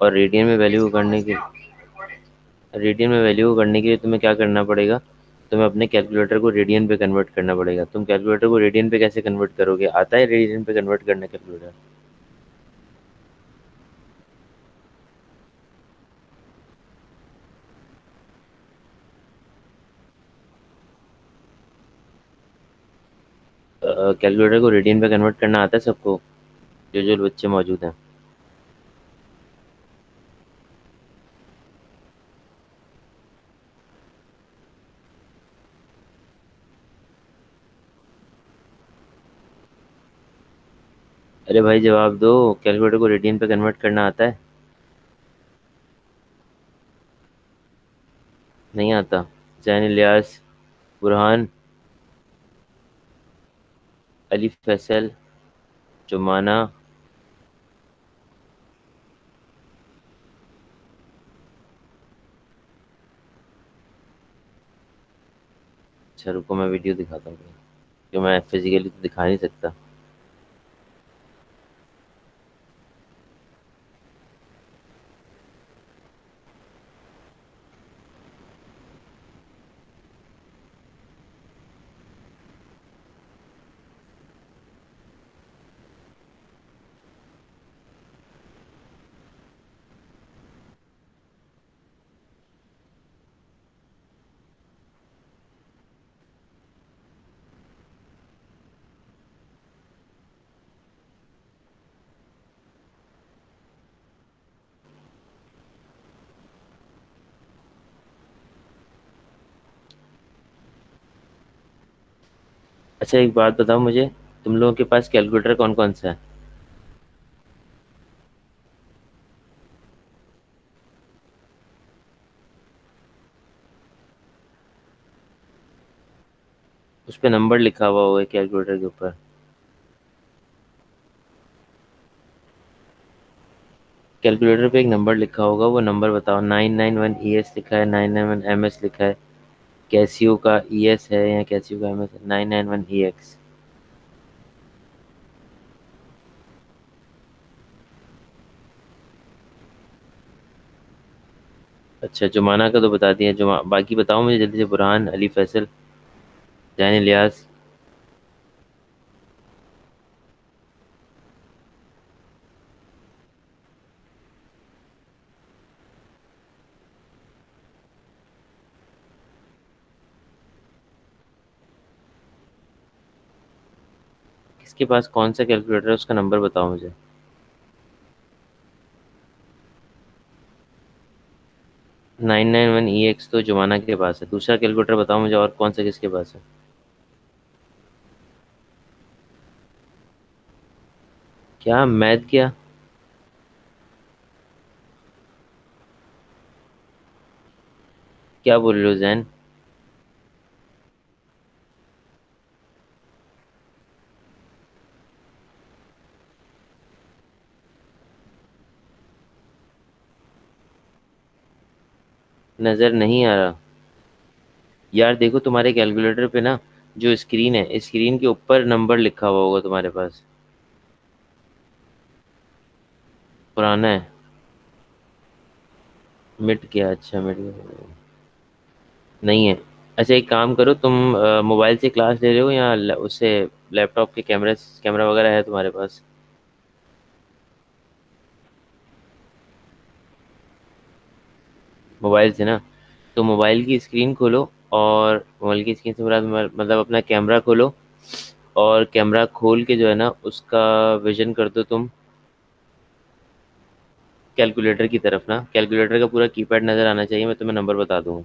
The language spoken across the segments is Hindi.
और रेडियन में वैल्यू करने के लिए तुम्हें क्या करना पड़ेगा? तुम्हें अपने कैलकुलेटर को रेडियन पे कन्वर्ट करना पड़ेगा। तुम कैलकुलेटर को रेडियन पे कैसे कन्वर्ट करोगे? आता है रेडियन पे कन्वर्ट करना कैलकुलेटर? कैलकुलेटर को रेडियन पे कन्वर्ट करना आता है सबको, जो जो बच्चे मौजूद हैं? अरे भाई जवाब दो। कैलकुलेटर को रेडियन पे कन्वर्ट करना आता है? नहीं आता? जैन इलियास, बुरहान, अली फैसल, जुमाना। अच्छा रुको, मैं वीडियो दिखाता हूँ, जो मैं फिजिकली तो दिखा नहीं सकता। अच्छा एक बात बताओ मुझे, तुम लोगों के पास कैलकुलेटर कौन कौन सा है? उस पे नंबर लिखा हुआ होगा कैलकुलेटर के ऊपर। कैलकुलेटर पे एक नंबर लिखा होगा, वो नंबर बताओ। 991 ES लिखा है, 991 MS लिखा है, कैसियो का ES है या कैसियो का MS है? 991EX। अच्छा जुमाना का तो बता दिया, बाकी बताओ मुझे जल्दी से। बुरहान, अली फैसल, जैन इलियास। किसके पास कौन सा कैलकुलेटर है, उसका नंबर बताओ मुझे। 991EX तो जुमाना के पास है। दूसरा कैलकुलेटर बताओ मुझे, और कौन सा किसके पास है? क्या मैथ क्या? क्या बोल रहे हो जैन? नजर नहीं आ रहा? यार देखो तुम्हारे कैलकुलेटर पे ना, जो स्क्रीन है, स्क्रीन के ऊपर नंबर लिखा हुआ होगा तुम्हारे पास। पुराना है? मिट गया? अच्छा मिट गया। नहीं है? अच्छा एक काम करो, तुम मोबाइल से क्लास ले रहे हो या उससे लैपटॉप के कैमरे, कैमरा वगैरह है तुम्हारे पास? मोबाइल से ना? तो मोबाइल की स्क्रीन खोलो, और मोबाइल की स्क्रीन से मतलब अपना कैमरा खोलो, और कैमरा खोल के जो है ना उसका विजन कर दो तुम कैलकुलेटर की तरफ ना। कैलकुलेटर का पूरा कीपैड नज़र आना चाहिए, मैं तुम्हें नंबर बता दूंगा।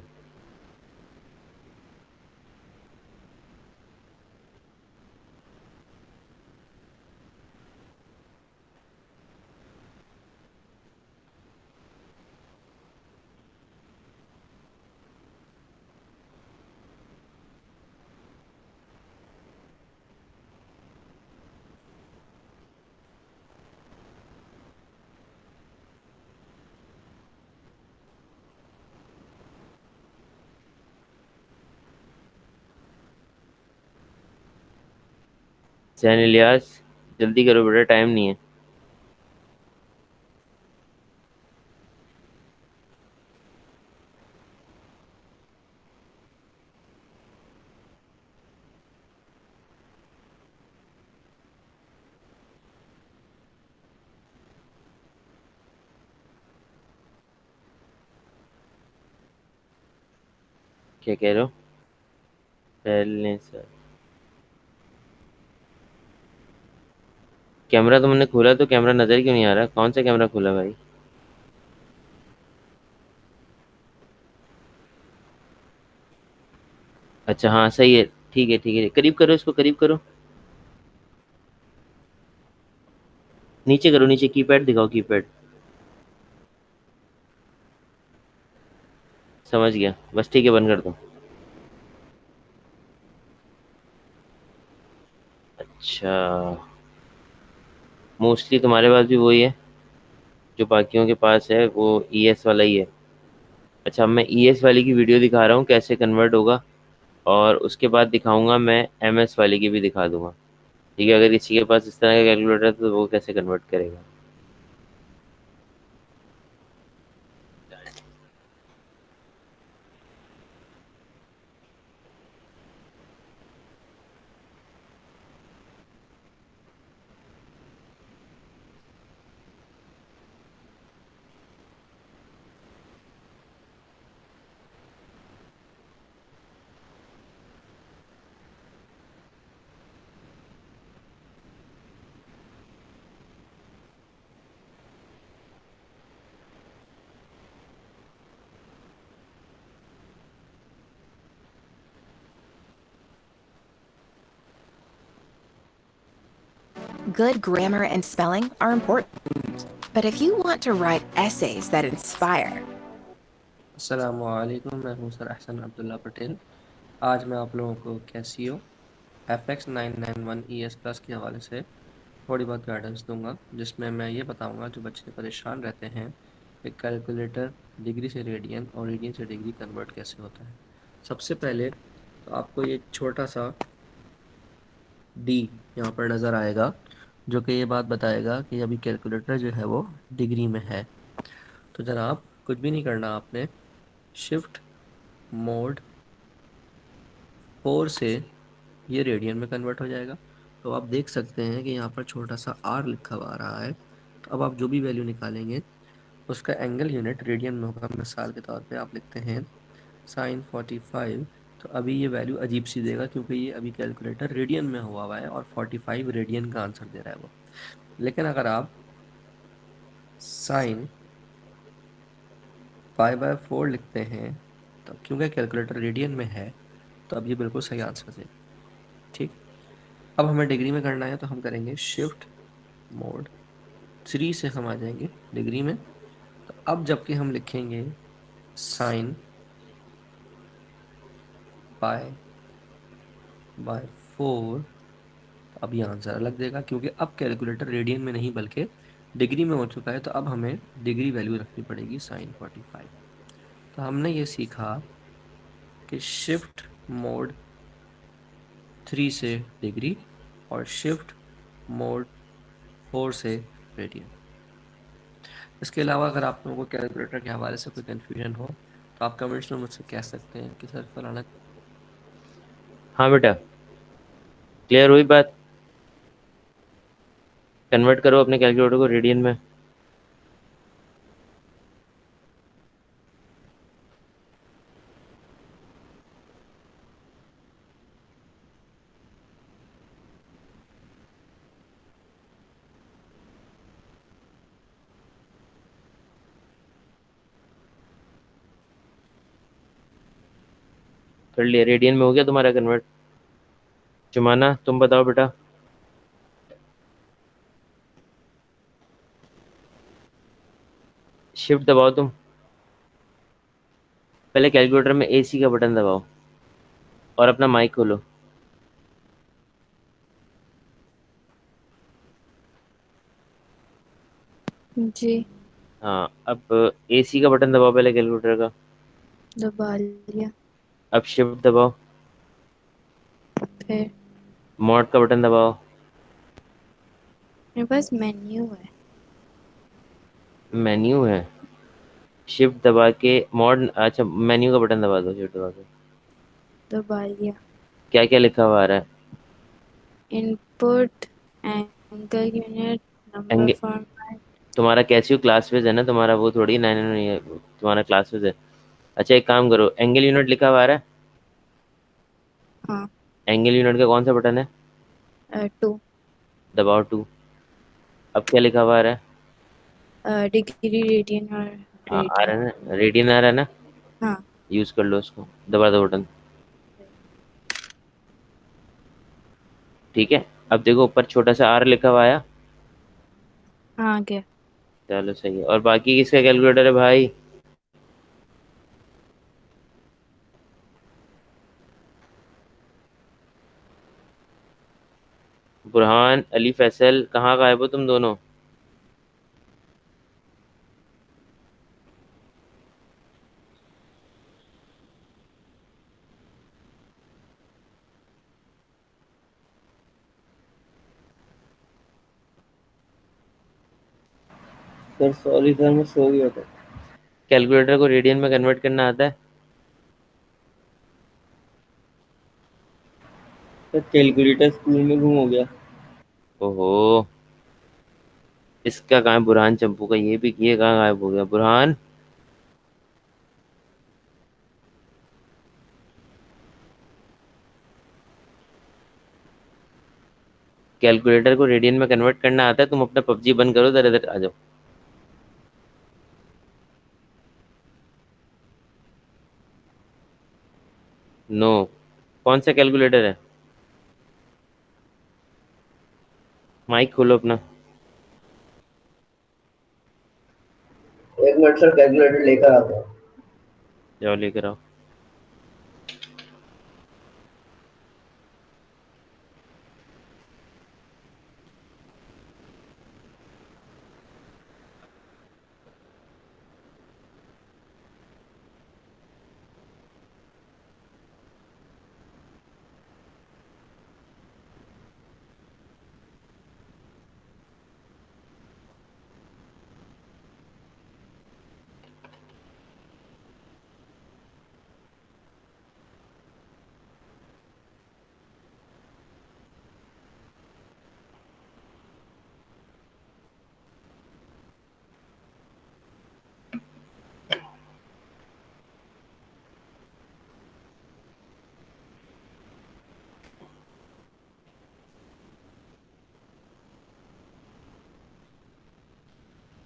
सैन इलियास, जल्दी करो बेटा, टाइम नहीं है। क्या कह रहे हो? पहले से कैमरा तुमने खोला तो कैमरा नजर क्यों नहीं आ रहा? कौन सा कैमरा खोला भाई? अच्छा हाँ सही है। ठीक है ठीक है, करीब करो, इसको करीब करो। नीचे करो, नीचे कीपैड दिखाओ, कीपैड। समझ गया, बस ठीक है, बंद कर दो। अच्छा, मोस्टली तुम्हारे पास भी वही है जो बाकियों के पास है, वो ईएस वाला ही है। अच्छा, अब मैं ईएस वाली की वीडियो दिखा रहा हूँ कैसे कन्वर्ट होगा, और उसके बाद दिखाऊंगा मैं एमएस वाली की भी दिखा दूंगा। ठीक है, अगर किसी के पास इस तरह का कैलकुलेटर है तो वो कैसे कन्वर्ट करेगा। Good grammar and spelling are important, but if you want to write essays that inspire, अस्सलामुअलैकुम, मैं हूं सर अहसन अब्दुल्ला पटेल। आज मैं आप लोगों को कैसियो FX991 ES प्लस के हवाले से थोड़ी बहुत गाइडेंस दूंगा, जिसमें मैं ये बताऊंगा जो बच्चे परेशान रहते हैं कि कैलकुलेटर डिग्री से रेडियन और रेडियन से डिग्री कन्वर्ट कैसे होता है। सबसे पहले तो आपको ये छोटा सा डी यहाँ पर नज़र आएगा, जो कि ये बात बताएगा कि अभी कैलकुलेटर जो है वो डिग्री में है। तो जनाब, कुछ भी नहीं करना आपने, शिफ्ट मोड 4 से ये रेडियन में कन्वर्ट हो जाएगा। तो आप देख सकते हैं कि यहाँ पर छोटा सा आर लिखा हुआ आ रहा है। तो अब आप जो भी वैल्यू निकालेंगे उसका एंगल यूनिट रेडियन में होगा। मिसाल के तौर पे आप लिखते हैं sin 45, तो अभी ये वैल्यू अजीब सी देगा क्योंकि ये अभी कैलकुलेटर रेडियन में हुआ हुआ है और 45 रेडियन का आंसर दे रहा है वो। लेकिन अगर आप sin π/4 लिखते हैं, तो क्योंकि कैलकुलेटर रेडियन में है तो अब ये बिल्कुल सही आंसर देगा। ठीक, अब हमें डिग्री में करना है तो हम करेंगे शिफ्ट मोड 3 से हम आ जाएंगे डिग्री में। तो अब जबकि हम लिखेंगे साइन π/4, तो अब ये आंसर अलग देगा क्योंकि अब कैलकुलेटर रेडियन में नहीं बल्कि डिग्री में हो चुका है। तो अब हमें डिग्री वैल्यू रखनी पड़ेगी sin 45। तो हमने ये सीखा कि शिफ्ट मोड 3 से डिग्री और शिफ्ट मोड 4 से रेडियन। इसके अलावा अगर आप लोगों को कैलकुलेटर के हवाले से कोई कन्फ्यूजन हो तो आप कमेंट्स में मुझसे कह सकते हैं कि सर फलाना। हाँ बेटा, क्लियर हुई बात? कन्वर्ट करो अपने कैलकुलेटर को रेडियन में। कर लिया, रेडियन में हो गया तुम्हारा कन्वर्ट। जुमाना तुम बताओ बेटा। शिफ्ट दबाओ तुम, पहले कैलकुलेटर में एसी का बटन दबाओ और अपना माइक खोलो। जी। हाँ, अब एसी का बटन दबाओ पहले कैलकुलेटर का। दबा लिया। अब शिफ्ट दबाओ। फिर मॉड का बटन दबाओ। मेरे पास मेन्यू है। मेन्यू है? शिफ्ट दबा के मॉड, अच्छा मेन्यू का बटन दबा दो, शिफ्ट दबा के। दबा लिया। क्या क्या लिखा हुआ आ रहा है? इनपुट, एंगल यूनिट, नंबर एंगे फॉर्मेट। तुम्हारा कैसियो क्लासविज है ना, तुम्हारा वो थोड़ी 9 नहीं है, तुम्हारा क्लासविज है। अच्छा एक काम करो, एंगल यूनिट लिखा हुआ आ रहा है? हाँ। एंगल यूनिट का कौन सा बटन है? 2। दबाओ 2। अब क्या लिखा हुआ आ रहा है? डिग्री, रेडियन और हाँ आ रहा रेडियन। है ना, रेडियन आ रहा है ना। हाँ। यूज कर लो उसको, दबा दो बटन। ठीक है। अब देखो ऊपर छोटा सा आर लिखा हुआ आया। हाँ, आ गया। चलो सही है। और बाकी किसका कैलकुलेटर है भाई? बुरहान, अली, फैसल, कहाँ गायब हो तुम दोनों? सर सॉरी सर, मैं सो गया था। कैलकुलेटर को रेडियन में कन्वर्ट करना आता है? सर कैलकुलेटर स्कूल में गुम हो गया। ओहो, इसका कहाँ है बुरहान चंपू का? ये कहाँ गायब हो गया बुरहान? कैलकुलेटर को रेडियन में कन्वर्ट करना आता है? तुम अपना पबजी बंद करो, इधर इधर आ जाओ। नो। कौन सा कैलकुलेटर है? माइक खोलो अपना। एक मिनट सर, कैलकुलेटर लेकर आता हूँ। जाओ लेकर आओ।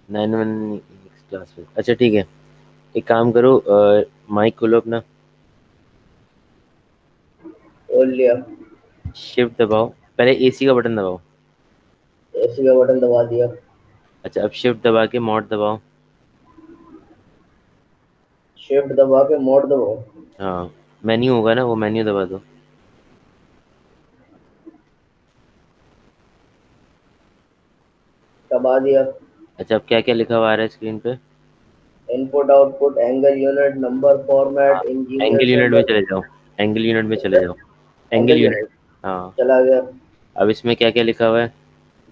नाइन वन क्लास में, अच्छा ठीक है। एक काम करो, माइक खोलो अपना। खोल लिया। शिफ्ट दबाओ। पहले एसी का बटन दबाओ। एसी का बटन दबा दिया। अच्छा अब शिफ्ट दबा के मॉड दबाओ। शिफ्ट दबा के मोड दबाओ। हाँ, मेन्यू होगा ना, वो मेन्यू दबा दो। दबा दिया। अच्छा अब क्या क्या लिखा हुआ आ रहा है स्क्रीन पे? Input output angle unit number हाँ, फॉर्मेट एंगल इंजीनियर यूनिट में सिंबल। चले जाओ। एंगल यूनिट में चले जाओ। Angle angle unit. यूनिट हाँ। चला गया। अब इसमें क्या क्या लिखा हुआ है?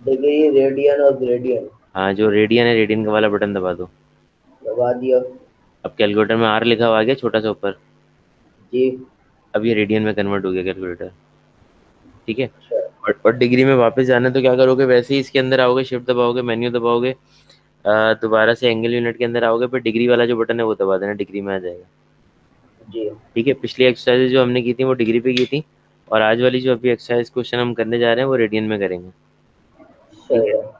डिग्री, रेडियन और ग्रेडियन। हाँ, जो रेडियन है, रेडियन का वाला बटन दबा दो। दबा दिया। अब कैलकुलेटर में आर लिखा हुआ आ गया छोटा सा ऊपर। जी। अब ये रेडियन में कन्वर्ट हो गया कैलकुलेटर। ठीक है। अच्छा। और डिग्री में वापस जाना है तो क्या करोगे? वैसे ही इसके अंदर आओगे, शिफ्ट दबाओगे, मेन्यू दबाओगे, दोबारा से एंगल यूनिट के अंदर आओगे, फिर डिग्री वाला जो बटन है वो दबा देना, डिग्री में आ जाएगा। जी। ठीक है। पिछली एक्सरसाइज जो हमने की थी वो डिग्री पे की थी, और आज वाली जो अभी एक्सरसाइज क्वेश्चन हम करने जा रहे हैं वो रेडियन में करेंगे। ठीक सही है। है।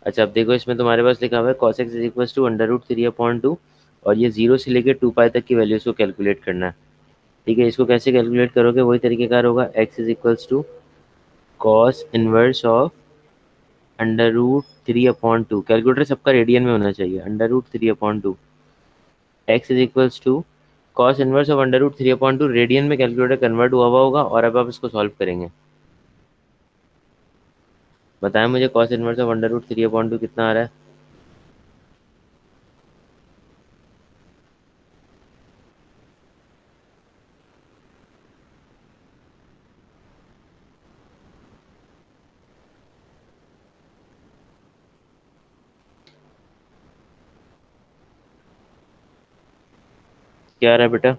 अच्छा अब देखो, इसमें तुम्हारे पास लिखा हुआ है cos x is equal to under root 3/2, और ये 0 से लेकर 2 पाई तक की वैल्यूज को कैलकुलेट करना है। ठीक है। इसको कैसे कैलकुलेट करोगे? वही तरीकेकार होगा, x is equals to cos inverse of under root 3/2। Calculator सबका रेडियन में होना चाहिए। Under root 3/2, x is equals to cos inverse of under root 3/2, radian में कैलकुलेटर कन्वर्ट हुआ होगा, और अब आप इसको सॉल्व करेंगे। बताएं मुझे, cos inverse of under root 3/2 कितना आ रहा है? क्या आ रहा है बेटा?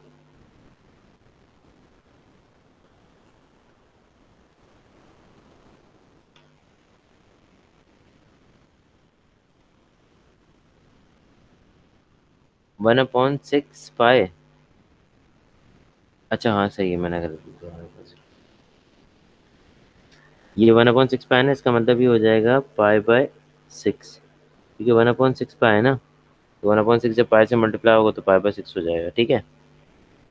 1/6 पाई। अच्छा हाँ सही है, मैंने कर दिया। ये 1/6 पाई ना, इसका मतलब ये हो जाएगा पाई/6, क्योंकि 1/6 पाई है ना, तो 1/6 जब पाई से मल्टीप्लाई होगा तो पाई/6 हो जाएगा। ठीक है,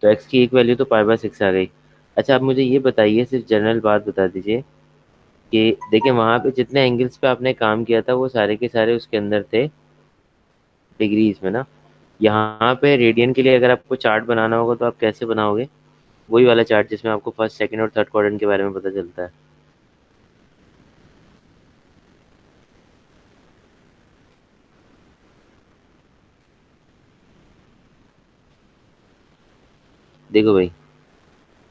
तो एक्स की एक वैल्यू तो पाई/6 आ गई। अच्छा आप मुझे ये बताइए, सिर्फ जनरल बात बता दीजिए कि देखिए वहाँ पे जितने एंगल्स पे आपने काम किया था वो सारे के सारे उसके अंदर थे डिग्रीज में ना। यहाँ पे रेडियन के लिए अगर आपको चार्ट बनाना होगा तो आप कैसे बनाओगे? वही वाला चार्ट जिसमें आपको फर्स्ट सेकंड और थर्ड क्वाड्रेंट के बारे में पता चलता है। देखो भाई,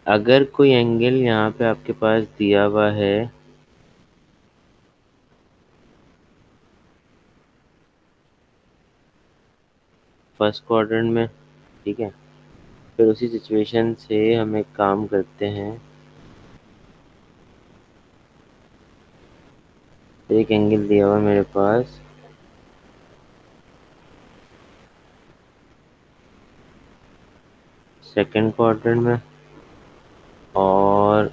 अगर कोई एंगल यहाँ पे आपके पास दिया हुआ है, फर्स्ट क्वाड्रेंट में, ठीक है, फिर उसी सिचुएशन से हम एक काम करते हैं। एक एंगल दिया हुआ है मेरे पास सेकंड क्वाड्रेंट में, और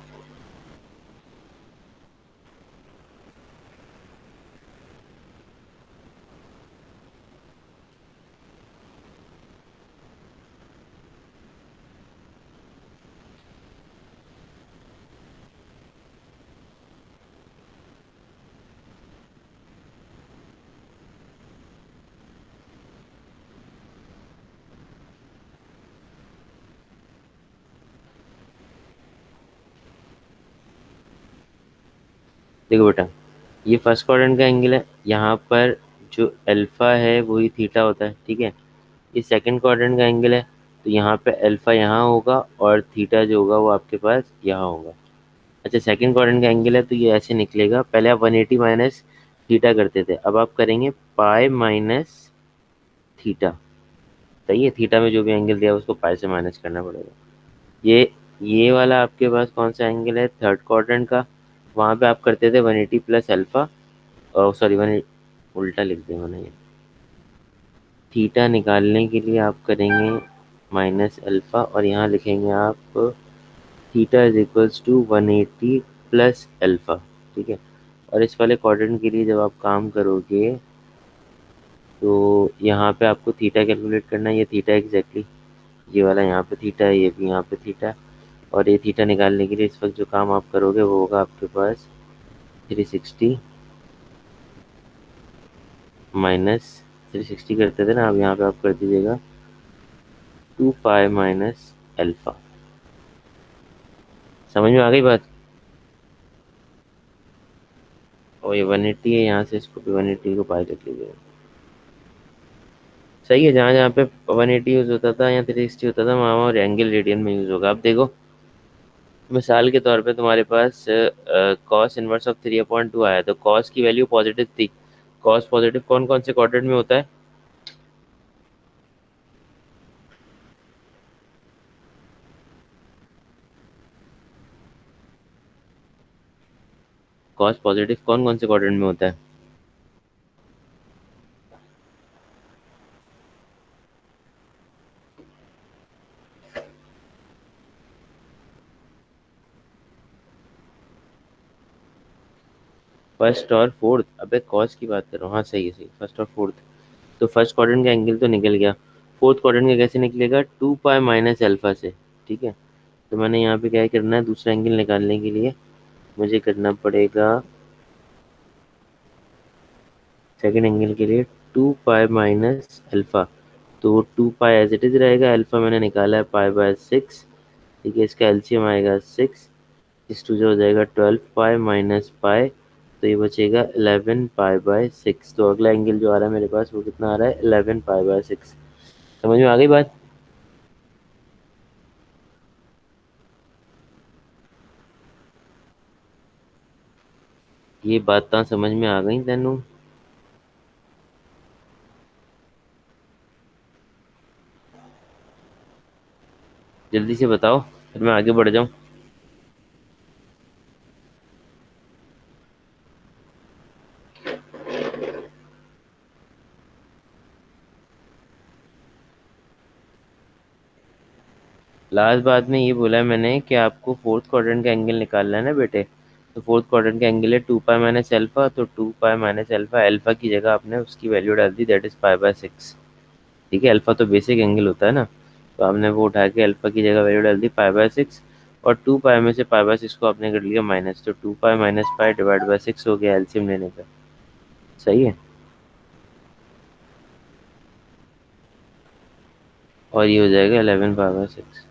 देखो बेटा, ये फर्स्ट क्वाड्रेंट का एंगल है। यहाँ पर जो अल्फा है वही थीटा होता है, ठीक है। ये सेकंड क्वाड्रेंट का एंगल है, तो यहाँ पे अल्फा यहाँ होगा और थीटा जो होगा वो आपके पास यहाँ होगा। अच्छा सेकंड क्वाड्रेंट का एंगल है तो ये ऐसे निकलेगा। पहले आप 180 माइनस थीटा करते थे, अब आप करेंगे पाई माइनस थीटा। सही है, थीटा में जो भी एंगल दिया उसको पाई से माइनस करना पड़ेगा। ये वाला आपके पास कौन सा एंगल है? थर्ड क्वाड्रेंट का। वहाँ पे आप करते थे 180 प्लस अल्फा, सॉरी वन, उल्टा लिख दिया मैंने ये। थीटा निकालने के लिए आप करेंगे माइनस अल्फा, और यहाँ लिखेंगे आप theta is equals to 180 plus alpha. ठीक है, और इस वाले क्वाड्रेंट के लिए जब आप काम करोगे तो यहाँ पे आपको थीटा कैलकुलेट करना है। ये थीटा एग्जैक्टली, ये वाला यहाँ पे थीटा है, ये भी यहाँ पे थीटा है। और ये थीटा निकालने के लिए इस वक्त जो काम आप करोगे वो होगा आपके पास 360 माइनस, 360 करते थे ना, अब यहाँ पे आप कर दीजिएगा 2 पाई माइनस अल्फा। समझ में आ गई बात? और ये 180 है, यहाँ से इसको भी 180 को पाई रख लीजिएगा। सही है, जहाँ जहाँ पे 180 यूज़ होता था या 360 होता था वहाँ वहाँ एंगल रेडियन में यूज़ होगा। अब देखो, मिसाल के तौर पे तुम्हारे पास कॉस इनवर्स ऑफ 3/2 आया, तो कॉस की वैल्यू पॉजिटिव थी। कॉस पॉजिटिव कौन कौन से क्वाड्रेंट में होता है? कॉस पॉजिटिव कौन कौन से क्वाड्रेंट में होता है? फर्स्ट और फोर्थ। अबे कॉस की बात कर रहा हूँ, हाँ सही है सही, फर्स्ट और फोर्थ। तो फर्स्ट क्वाड्रेंट का एंगल तो निकल गया। फोर्थ क्वाड्रेंट का कैसे निकलेगा? 2 पाई माइनस अल्फा से। ठीक है, तो मैंने यहाँ पे क्या करना है, दूसरा एंगल निकालने के लिए मुझे करना पड़ेगा सेकेंड एंगल के लिए 2 पाई माइनस अल्फा। तो 2 पाई एज इट इज रहेगा, अल्फा मैंने निकाला है पाई/6। ठीक है, इसका एलसीएम आएगा 6, इस टू जो हो जाएगा 12 पाई माइनस पाई, तो ये बचेगा 11 पाई/6। तो अगला एंगल जो आ रहा है मेरे पास वो कितना आ रहा है? 11 पाई/6। समझ में आ गई बात? ये बात समझ में आ गई तेनू? जल्दी से बताओ फिर मैं आगे बढ़ जाऊँ। लास्ट बात में ये बोला है मैंने कि आपको फोर्थ क्वाड्रेंट का एंगल निकालना है ना बेटे। तो फोर्थ क्वाड्रेंट का एंगल है 2 पाई माइनस एल्फा, तो 2 पाई माइनस एल्फा, एल्फा की जगह आपने उसकी वैल्यू डाल दी, दैट इज पाई/6। ठीक है, अल्फा तो बेसिक एंगल होता है ना, तो आपने वो उठा के अल्फा की जगह वैल्यू डाल दी पाई/6। और 2 पाई में से पाई/6 को आपने कर लिया माइनस, तो 2 pi minus pi divide by 6 हो गया एलसीएम लेने का। सही है। और ये हो जाएगा 11 पाई/6।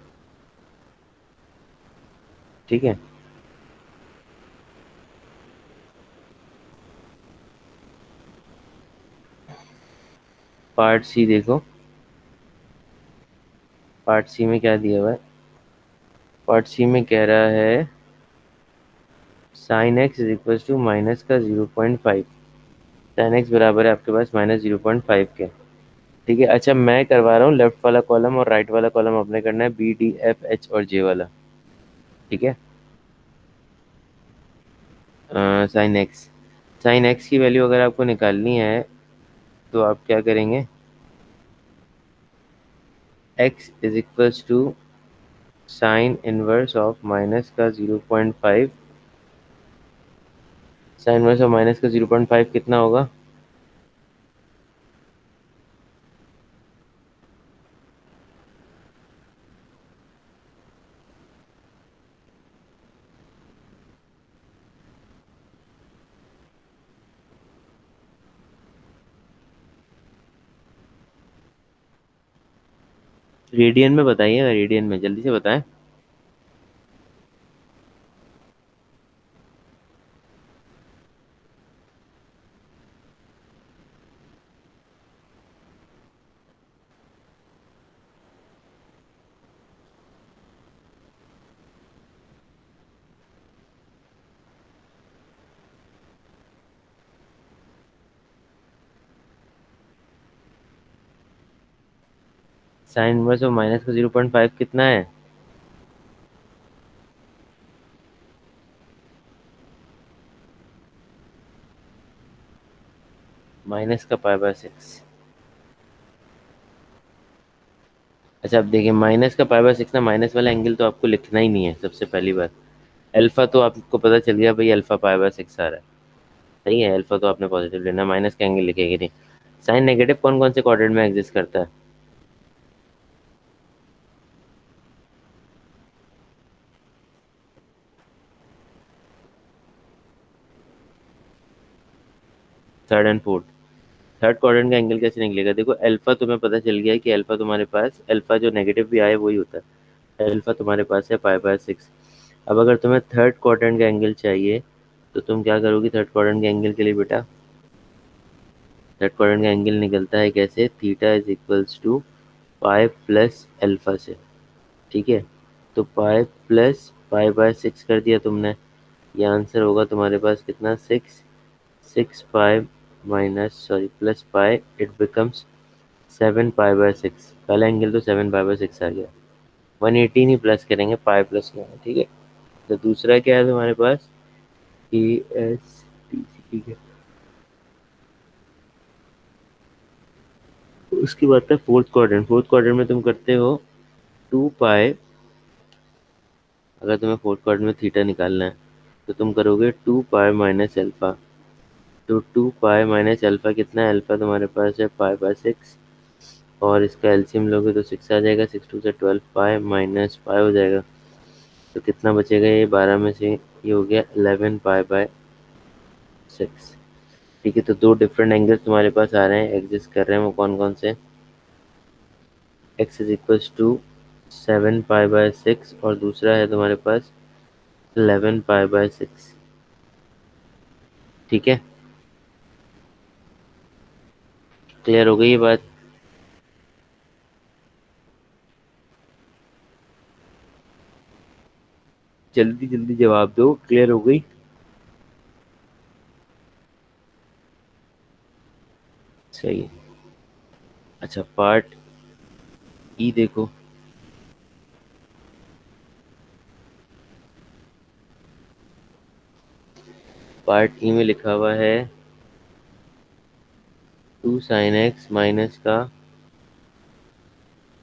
ठीक है। पार्ट सी देखो, पार्ट सी में क्या दिया हुआ है। पार्ट सी में कह रहा है sine x is equal to minus का 0.5। साइन एक्स बराबर है आपके पास -0.5 के। ठीक है। अच्छा, मैं करवा रहा हूँ लेफ्ट वाला कॉलम और राइट वाला कॉलम अपने करना है, बी डी एफ एच और जे वाला। ठीक है। साइन एक्स की वैल्यू अगर आपको निकालनी है तो आप क्या करेंगे, x is equals to sine inverse of minus का 0.5। साइन इनवर्स ऑफ माइनस का 0.5 कितना होगा। रेडियन में बताइएगा, रेडियन में जल्दी से बताएं। साइन इनवर्स ऑफ माइनस का 0.5 कितना है। माइनस का पाई/6। अच्छा, अब देखिए माइनस का पाई/6 ना, माइनस वाला एंगल तो आपको लिखना ही नहीं है सबसे पहली बात। अल्फा तो आपको पता चल गया भाई, अल्फा पाई/6 आ रहा है। सही है, अल्फा तो आपने पॉजिटिव लेना, माइनस का एंगल लिखेगी नहीं। साइन नेगेटिव कौन कौन से क्वाड्रेंट में एग्जिस्ट करता है। Third and fourth. Third quadrant का एंगल कैसे निकलेगा, देखो अल्फा तुम्हें पता चल गया है कि अल्फा तुम्हारे पास, अल्फा जो नेगेटिव भी आए वही होता है। अल्फा तुम्हारे पास है पाई/6। अब अगर तुम्हें थर्ड क्वाड्रेंट का एंगल चाहिए तो तुम क्या करोगी थर्ड क्वाड्रेंट के एंगल के लिए बेटा। थर्ड क्वाड्रेंट का एंगल निकलता है कैसे, theta is equals to pi plus alpha से। ठीक है। तो पाई प्लस पाई/6 कर दिया तुमने, ये आंसर होगा तुम्हारे पास कितना, 6। 6 pi minus sorry plus pi, it becomes 7 पाई/6। पहला एंगल तो 7 पाई/6 आ गया। 180 नहीं प्लस करेंगे, पाई प्लस करेंगे। ठीक है। तो दूसरा क्या है तुम्हारे पास, ए एस टी सी। ठीक है। उसके बाद था फोर्थ क्वाड्रेंट। फोर्थ क्वाड्रेंट में तुम करते हो 2 पाई। अगर तुम्हें फोर्थ क्वाड्रेंट में थीटा निकालना है तो तुम करोगे 2 पाई माइनस अल्फा। तो 2 पाई माइनस अल्फा कितना है, अल्फा तुम्हारे पास है पाई/6। और इसका एलसीएम लोगे तो 6 आ जाएगा, 6 2 12, पाई माइनस पाई हो जाएगा। तो कितना बचेगा, ये 12 में से ये हो गया 11 पाई/6। ठीक है। तो दो डिफरेंट एंगल्स तुम्हारे पास आ रहे हैं, एग्जिस्ट कर रहे हैं, वो कौन कौन से, एक्स इज इक्वल्स टू 7 पाई/6 और दूसरा है तुम्हारे पास 11 पाई/6। ठीक है। क्लियर हो गई ये बात। जल्दी जल्दी जवाब दो, क्लियर हो गई। सही है। अच्छा, पार्ट ई देखो। पार्ट ई में लिखा हुआ है 2 sin x माइनस का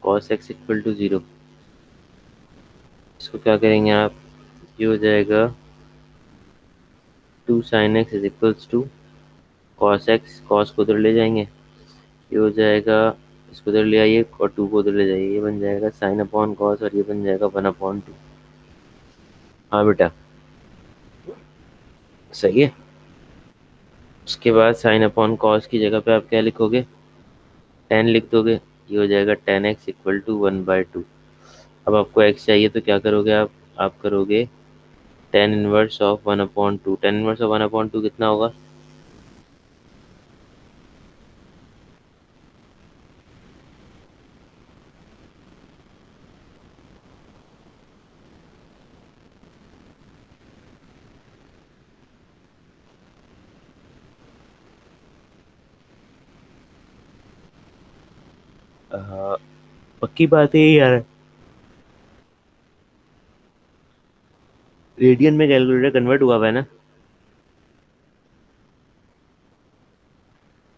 cos x इक्वल टू 0। इसको क्या करेंगे आप, ये हो जाएगा 2 sin x is equals to cos x, cos को उधर ले जाएंगे, ये हो जाएगा, इसको उधर ले आइए और 2 को उधर ले जाइए, ये बन जाएगा साइन अपॉन कॉस और ये बन जाएगा 1/2। हाँ बेटा सही है। उसके बाद साइन अपॉन कॉस की जगह पे आप क्या लिखोगे, 10 लिख दोगे, ये हो जाएगा 10x इक्वल टू 1/2। अब आपको x चाहिए तो क्या करोगे आप करोगे tan inverse of 1/2। Tan inverse of 1/2 कितना होगा, पक्की बात है यार, रेडियन में कैलकुलेटर कन्वर्ट हुआ हुआ है ना,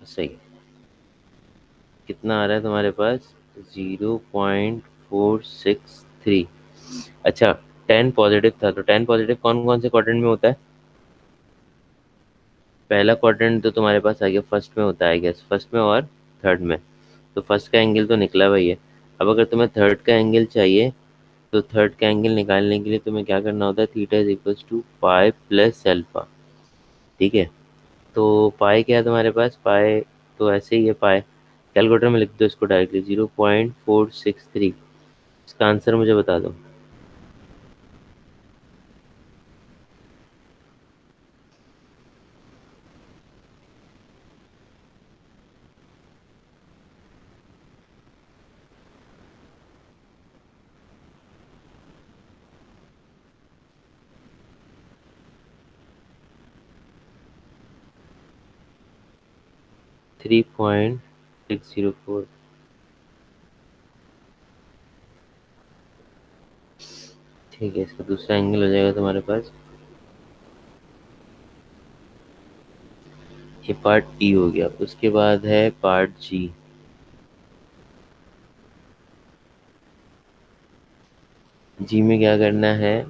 सही। कितना आ रहा है तुम्हारे पास, 0.463। अच्छा 10 पॉजिटिव था, तो 10 पॉजिटिव कौन कौन से क्वाड्रेंट में होता है, पहला क्वाड्रेंट तो तुम्हारे पास आ गया फर्स्ट में होता है, गैस फर्स्ट में और थर्ड में, तो फर्स्ट का एंगल तो निकला वही है। अब अगर तुम्हें थर्ड का एंगल चाहिए तो थर्ड का एंगल निकालने के लिए तुम्हें क्या करना होता है, theta is equals to pi plus alpha. ठीक है, तो पाई क्या है तुम्हारे पास, पाई तो ऐसे ही है, पाई कैलकुलेटर में लिख दो इसको डायरेक्टली 0.463। इसका आंसर मुझे बता दो। Three point six zero four ठीक है, इसका दूसरा एंगल हो जाएगा तुम्हारे पास, ये पार्ट ई हो गया। उसके बाद है पार्ट जी। जी में क्या करना है,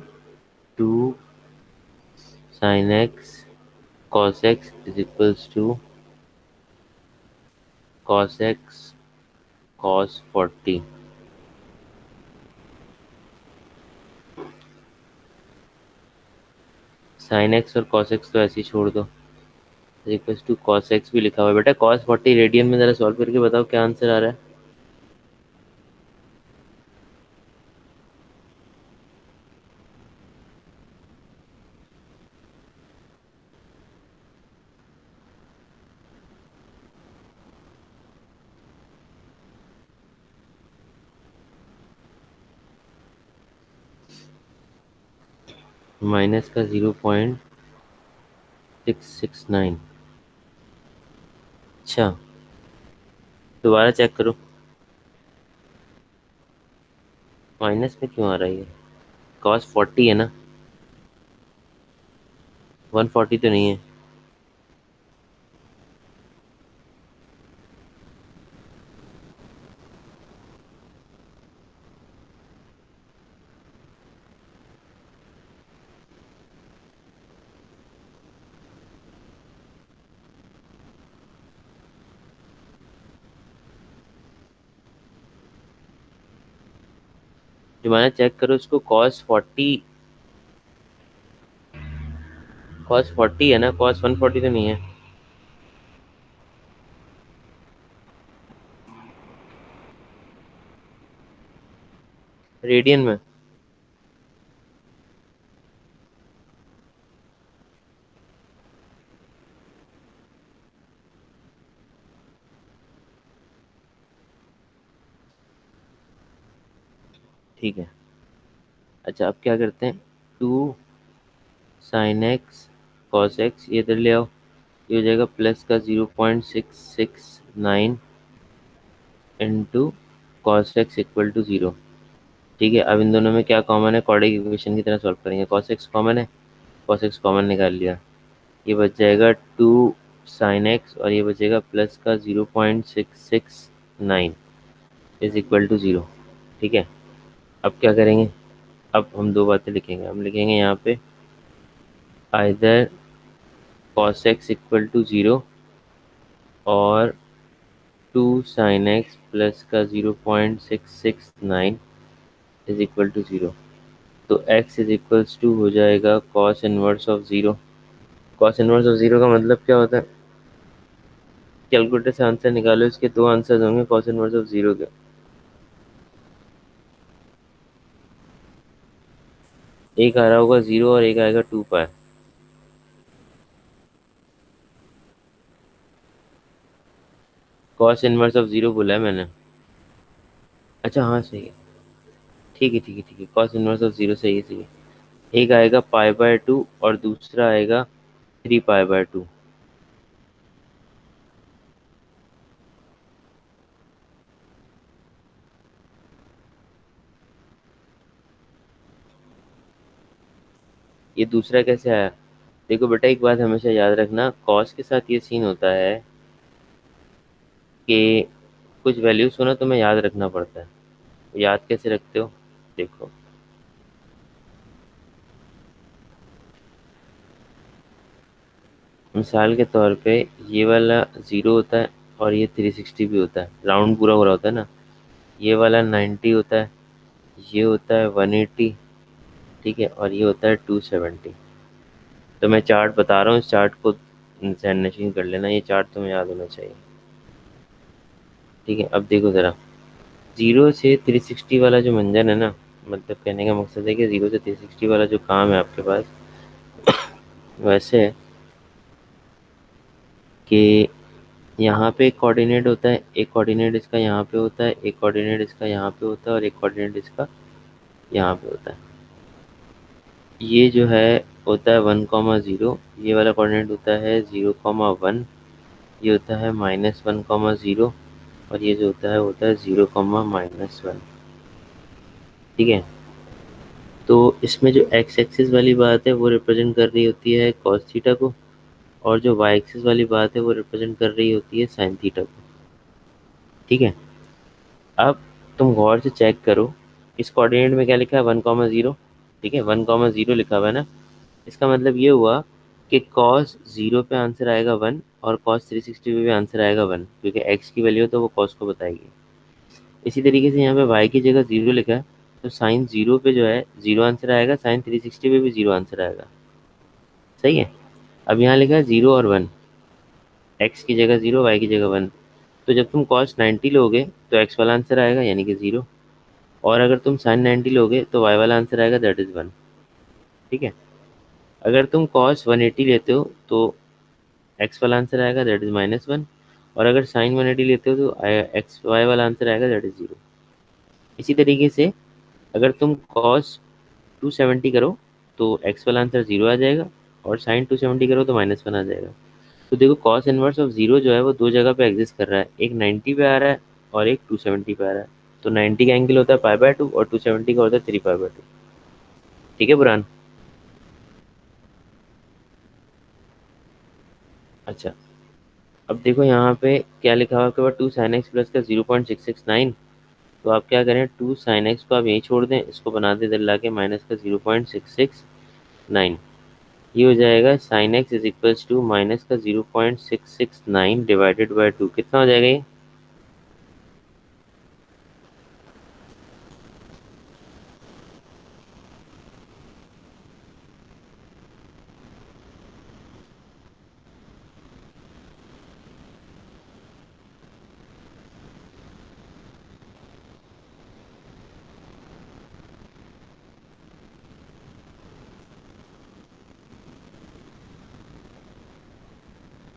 2 sin x cos x is equals to cos x cos 40। sin x और cos x तो ऐसे ही छोड़ दो, is equals to cos x भी लिखा हुआ है बेटा, cos 40 रेडियन में, जरा सॉल्व करके बताओ क्या आंसर आ रहा है। माइनस का 0.669। अच्छा दोबारा चेक करो, माइनस में क्यों आ रहा है ये, cos 40 है ना, 140 तो नहीं है। जमाना चेक करो इसको, cos 40 है ना, cos 140 तो नहीं है। रेडियन में, ठीक है। अच्छा अब क्या करते हैं, 2 sin x cos x, ये इधर ले आओ, ये हो जाएगा प्लस का 0.669 into cos x equal to 0। ठीक है, अब इन दोनों में क्या कॉमन है, क्वाड्रेटिक इक्वेशन की तरह सॉल्व करेंगे, कॉस एक्स कॉमन है, कॉस एक्स कॉमन निकाल लिया, ये बच जाएगा 2 sin x और ये बचेगा प्लस का 0.669 इज इक्वल टू 0। ठीक है, अब क्या करेंगे, अब हम दो बातें लिखेंगे, हम लिखेंगे यहाँ पे either cos x equal to 0 और 2 sin x प्लस का 0.669 इज इक्वल टू 0। तो x इज इक्वल्स टू हो जाएगा cos inverse of 0। cos inverse of 0 का मतलब क्या होता है? कैलकुलेटर से आंसर निकालो, इसके दो आंसर होंगे cos इनवर्स ऑफ 0 के। एक आ रहा होगा 0 और एक आएगा 2 पाई। cos इनवर्स ऑफ 0 बोला है मैंने। अच्छा हाँ सही है, ठीक है ठीक है ठीक है, cos इनवर्स ऑफ 0 सही है सही है। एक आएगा पाई/2 और दूसरा आएगा 3 पाई/2। ये दूसरा कैसे आया? देखो बेटा, एक बात हमेशा याद रखना, कॉस के साथ ये सीन होता है कि कुछ वैल्यूज को ना तुम्हें याद रखना पड़ता है। याद कैसे रखते हो? देखो, मिसाल के तौर पे ये वाला 0 होता है और ये 360 भी होता है, राउंड पूरा हो रहा होता है ना। ये वाला 90 होता है, ये होता है 180, ठीक है, और ये होता है 270। तो मैं चार्ट बता रहा हूँ, इस चार्ट को नशीन कर लेना, ये चार्ट तुम्हें याद होना चाहिए। ठीक है, अब देखो ज़रा, 0 से 360 वाला जो मंजन है ना, मतलब कहने का मकसद है कि 0 से 360 वाला जो काम है आपके पास, वैसे है कि यहाँ पे एक कोऑर्डिनेट होता है, एक कोऑर्डिनेट इसका यहाँ पे होता है, एक कोऑर्डिनेट इसका यहाँ पे होता है और एक कोऑर्डिनेट इसका यहाँ पे होता है। ये जो है होता है 1,0, ये वाला कोऑर्डिनेट होता है 0,1, ये होता है -1,0 और ये जो होता है 0,-1। ठीक है, तो इसमें जो एक्स एक्सिस वाली बात है वो रिप्रेजेंट कर रही होती है कॉस थीटा को, और जो वाई एक्सिस वाली बात है वो रिप्रेजेंट कर रही होती है साइन थीटा को। ठीक है, अब तुम गौर से चेक करो, इस कोऑर्डिनेट में क्या लिखा है? 1,0। ठीक है, 1,0 लिखा हुआ है ना। इसका मतलब ये हुआ कि कॉस 0 पे आंसर आएगा 1 और कॉस 360 पे भी आंसर आएगा 1, क्योंकि एक्स की वैल्यू तो वो कॉस को बताएगी। इसी तरीके से यहाँ पे वाई की जगह 0 लिखा है, तो साइन 0 पे जो है 0 आंसर आएगा, साइन 360 पे भी 0 आंसर आएगा। सही है। अब यहाँ लिखा है 0 और 1, एक्स की जगह 0, वाई की जगह 1। तो जब तुम कॉस 90 लोगे तो एक्स वाला आंसर आएगा यानी कि 0, और अगर तुम साइन 90 लोगे तो वाई वाला आंसर आएगा, दैट इज़ 1। ठीक है, अगर तुम कॉस 180 लेते हो तो एक्स वाला आंसर आएगा, दैट इज़ -1, और अगर साइन 180 लेते हो तो एक्स वाई वाला आंसर आएगा, दैट इज़ 0। इसी तरीके से अगर तुम कॉस 270 करो तो एक्स वाला आंसर 0 आ जाएगा, और साइन 270 करो तो -1 आ जाएगा। तो देखो, कॉस इनवर्स ऑफ 0 जो है वो दो जगह पे एग्जिस्ट कर रहा है, एक 90 पे आ रहा है और एक 270 पे आ रहा है। तो 90 का एंगल होता है पाई/2 और 270 का होता है 3 पाई/2। ठीक है बुरान? अच्छा, अब देखो यहाँ पे क्या लिखा हुआ है आपके पास, 2 sin x प्लस का 0.669। तो आप क्या करें, 2 sin x को आप यहीं छोड़ दें, इसको बना दे दिल्ला के माइनस का 0.669। ये हो जाएगा sine x is equals to minus का 0.669 डिवाइडेड बाई 2। कितना हो जाएगा ये?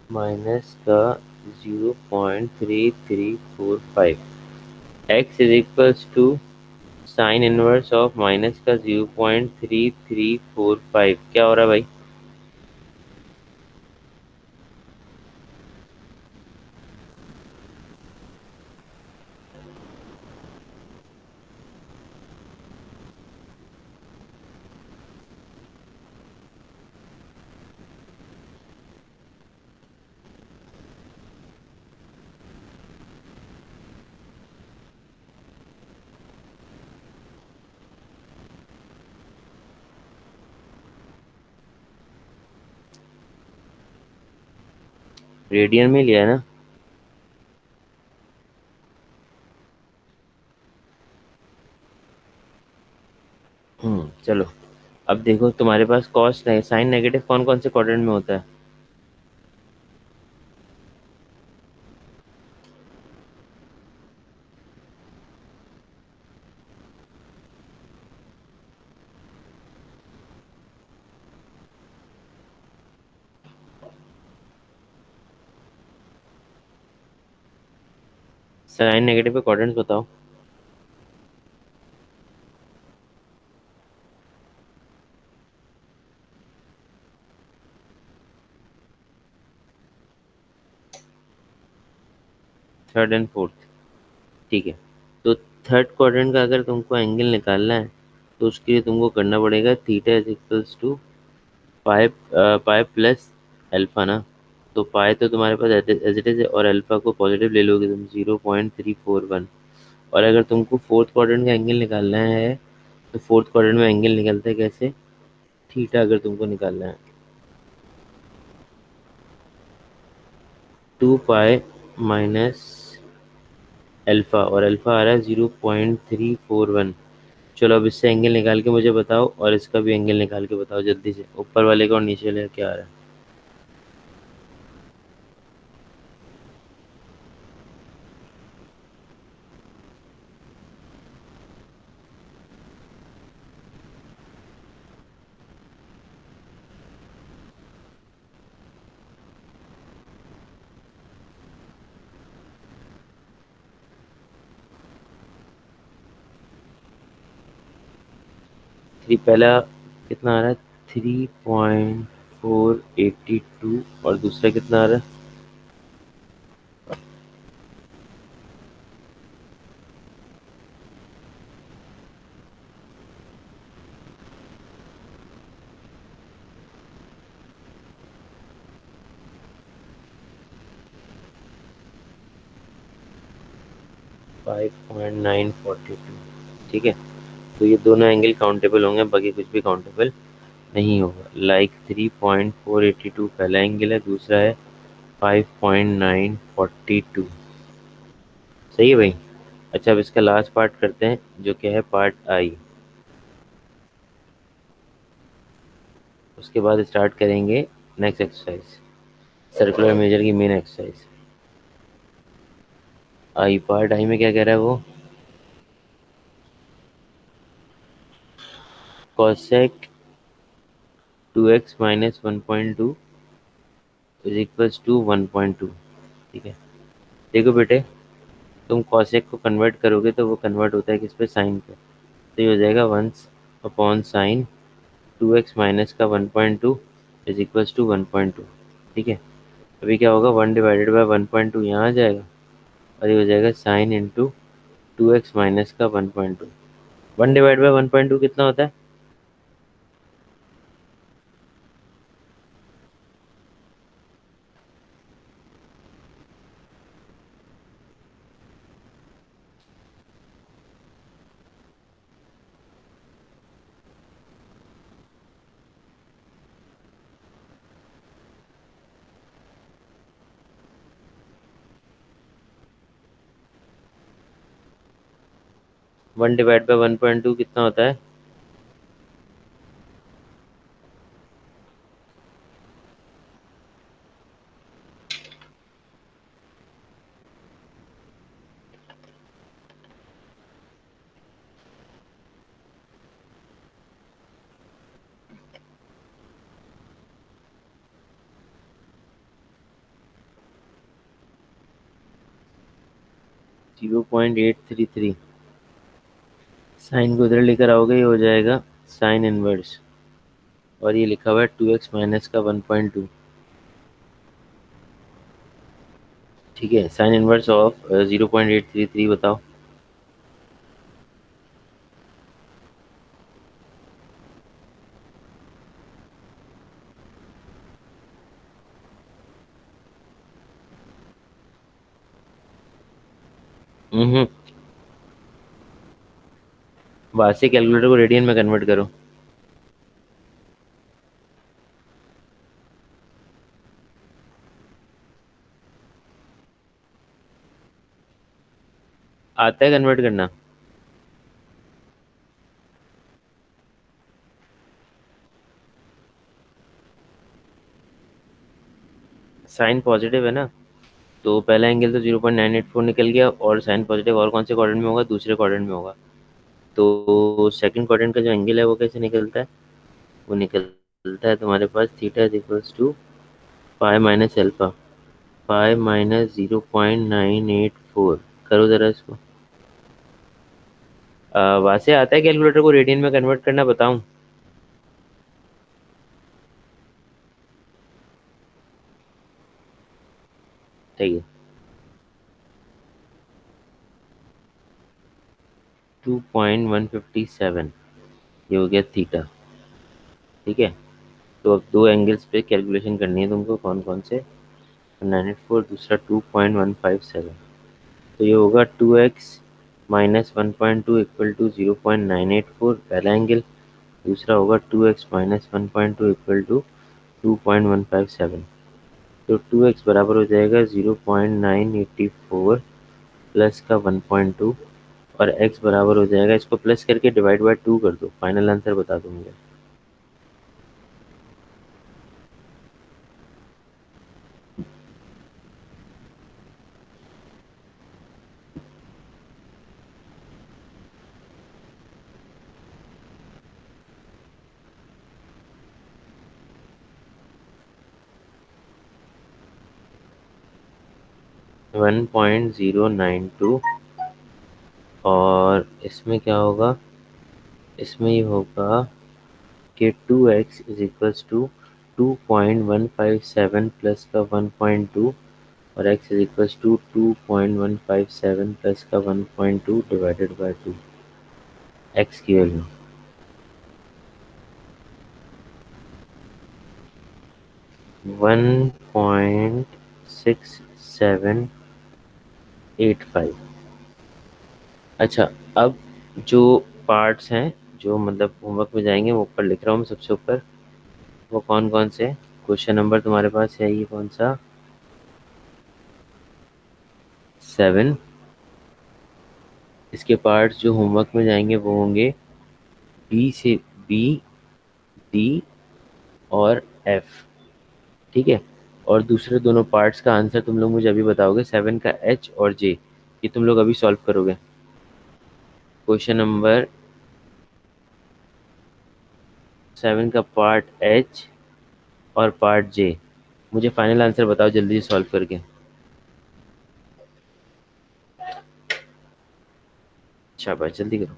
माइनस का 0.3345। X is equals to sine inverse of minus का 0.3345। क्या हो रहा है भाई? रेडियन में लिया है ना? चलो। अब देखो तुम्हारे पास कॉस साइन नेगेटिव कौन कौन से क्वाड्रेंट में होता है? साइन नेगेटिव के क्वाड्रेंट्स बताओ। Third and fourth. ठीक है। तो थर्ड क्वाड्रेंट का अगर तुमको एंगल निकालना है तो उसके लिए तुमको करना पड़ेगा theta is equals to pi, pi plus alpha ना। तो पाई तो तुम्हारे पास एज इट इज है, और अल्फा को पॉजिटिव ले लोगे तुम 0.341। और अगर तुमको फोर्थ क्वाड्रेंट का एंगल निकालना है तो फोर्थ क्वाड्रेंट में एंगल निकलता है कैसे? थीटा अगर तुमको निकालना है 2 पाई माइनस अल्फा, और अल्फा आ रहा है 0.341। चलो अब इससे एंगल निकाल के मुझे बताओ, और इसका भी एंगल निकाल के बताओ जल्दी से, ऊपर वाले का और नीचे वाले का क्या आ रहा है। 3 पहला कितना आ रहा है? 3.482, और दूसरा कितना आ रहा है? 5.942। ठीक है। तो ये दोनों एंगल काउंटेबल होंगे, बाकी कुछ भी काउंटेबल नहीं होगा। लाइक 3.482 पहला एंगल है, दूसरा है 5.942। सही है भाई। अच्छा अब इसका लास्ट पार्ट करते हैं, जो क्या है पार्ट आई। उसके बाद स्टार्ट करेंगे नेक्स्ट एक्सरसाइज, सर्कुलर मेजर की main exercise. I part I में क्या कह रहा है वो? cosec 2x minus 1.2 is equals to 1.2। ठीक है। देखो बेटे, तुम cosec को कन्वर्ट करोगे तो वो कन्वर्ट होता है किस पे? साइन पे। तो ये हो जाएगा 1/sin 2x माइनस का 1.2 इज इक्वल्स टू 1.2। ठीक है। अभी क्या होगा? 1/1.2 यहाँ आ जाएगा, और ये हो जाएगा साइन इंटू 2x माइनस का 1.2। 1/1.2 कितना होता है? 1/1.2 कितना होता है? 0.833। साइन को उधर लेकर आओगे, ये हो जाएगा साइन इनवर्स, और ये लिखा हुआ है 2x माइनस का 1.2। ठीक है। साइन इनवर्स ऑफ 0.833 बताओ। हम्म। बाद से कैलकुलेटर को रेडियन में कन्वर्ट करो। आता है कन्वर्ट करना? साइन पॉजिटिव है ना, तो पहला एंगल तो 0.984 निकल गया, और साइन पॉजिटिव और कौन से क्वाड्रेंट में होगा? दूसरे क्वाड्रेंट में होगा। तो सेकंड क्वाड्रेंट का जो एंगल है वो कैसे निकलता है? वो निकलता है तुम्हारे पास theta is equals to pi minus alpha, pi minus 0.984। करो ज़रा इसको। वहाँ से आता है कैलकुलेटर को रेडियन में कन्वर्ट करना, बताऊँ? ठीक है, 2.157 ये हो गया थीटा। ठीक है, तो अब दो एंगल्स पे कैलकुलेशन करनी है तुमको, कौन कौन से? 984, दूसरा 2.157। तो ये होगा 2x माइनस 1.2 इक्वल टू 0.984 पहला एंगल, दूसरा होगा 2x माइनस 1.2 इक्वल टू 2.157। तो 2x बराबर हो जाएगा 0.984 प्लस का 1.2, और x बराबर हो जाएगा, इसको प्लस करके डिवाइड बाय 2 कर दो, फाइनल आंसर बता दो मुझे। 1.092, और इसमें क्या होगा? इसमें ये होगा कि 2x is equals to 2.157 plus का 1.2, और x is equals to 2.157 plus का 1.2 डिवाइडेड बाय 2, x की वैल्यू 1.6785। अच्छा, अब जो पार्ट्स हैं, जो मतलब होमवर्क में जाएंगे, वो ऊपर लिख रहा हूँ मैं सबसे ऊपर। वो कौन कौन से? क्वेश्चन नंबर तुम्हारे पास है ये कौन सा? 7। इसके पार्ट्स जो होमवर्क में जाएंगे वो होंगे बी से बी, डी और एफ। ठीक है, और दूसरे दोनों पार्ट्स का आंसर तुम लोग मुझे अभी बताओगे, 7 का एच और जे, ये तुम लोग अभी सॉल्व करोगे। क्वेश्चन नंबर 7 का पार्ट एच और पार्ट जे, मुझे फाइनल आंसर बताओ जल्दी से सॉल्व करके। शाबाश, जल्दी करो।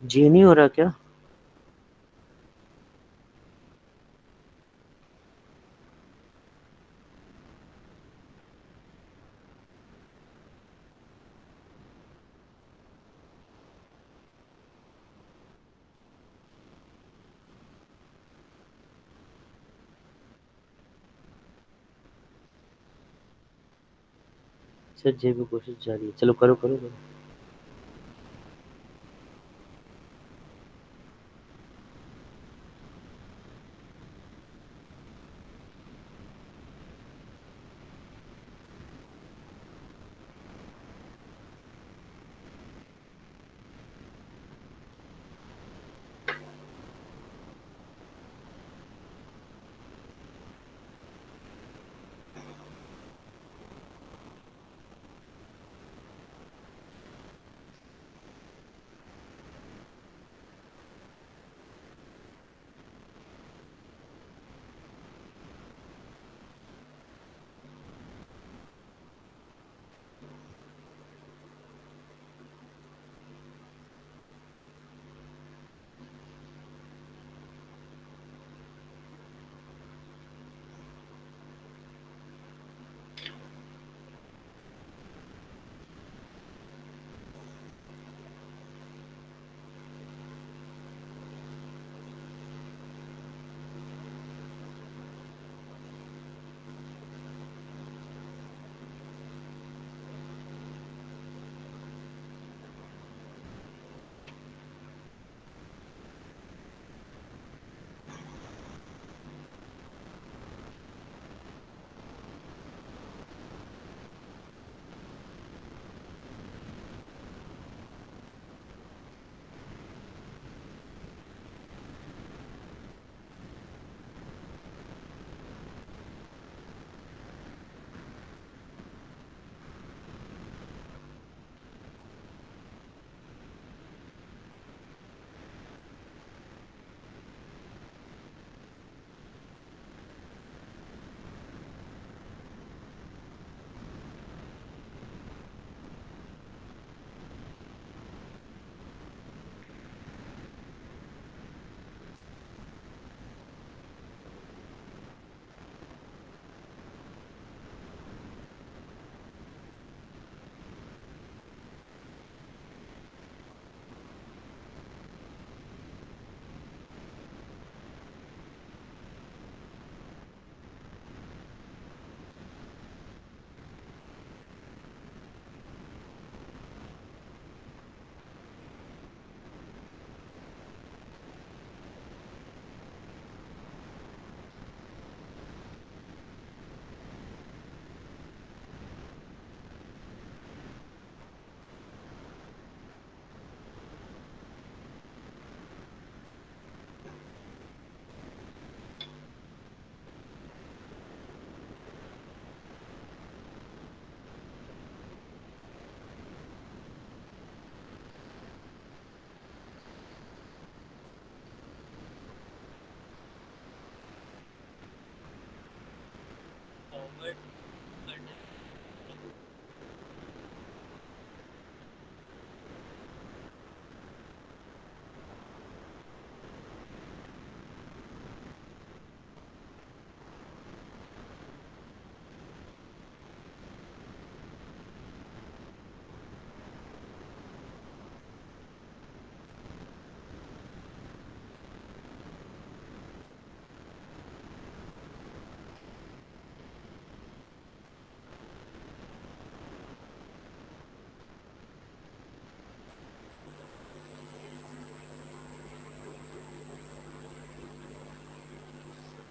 जे नहीं हो रहा क्या? सर जे पे कोशिश जारी है, चलो करो करो करो।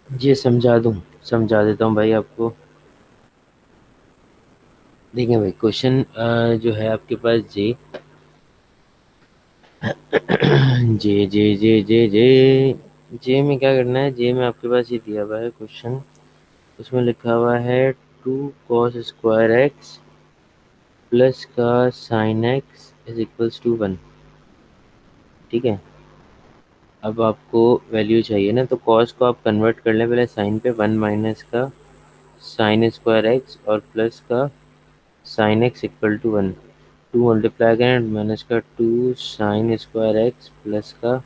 जी समझा दूँ, समझा देता हूँ भाई आपको। देखिए भाई, क्वेश्चन जो है आपके पास जे जे जे जे जे जे जे में क्या करना है? जे में आपके पास ये दिया हुआ है क्वेश्चन, उसमें लिखा हुआ है 2 cos² x प्लस का sine x is equals to 1। ठीक है, अब आपको वैल्यू चाहिए ना, तो कॉस को आप कन्वर्ट कर लें पहले साइन पे, 1 माइनस का साइन² x और प्लस का sine x equal to 1। Two multiply करें माइनस का two sine square x plus का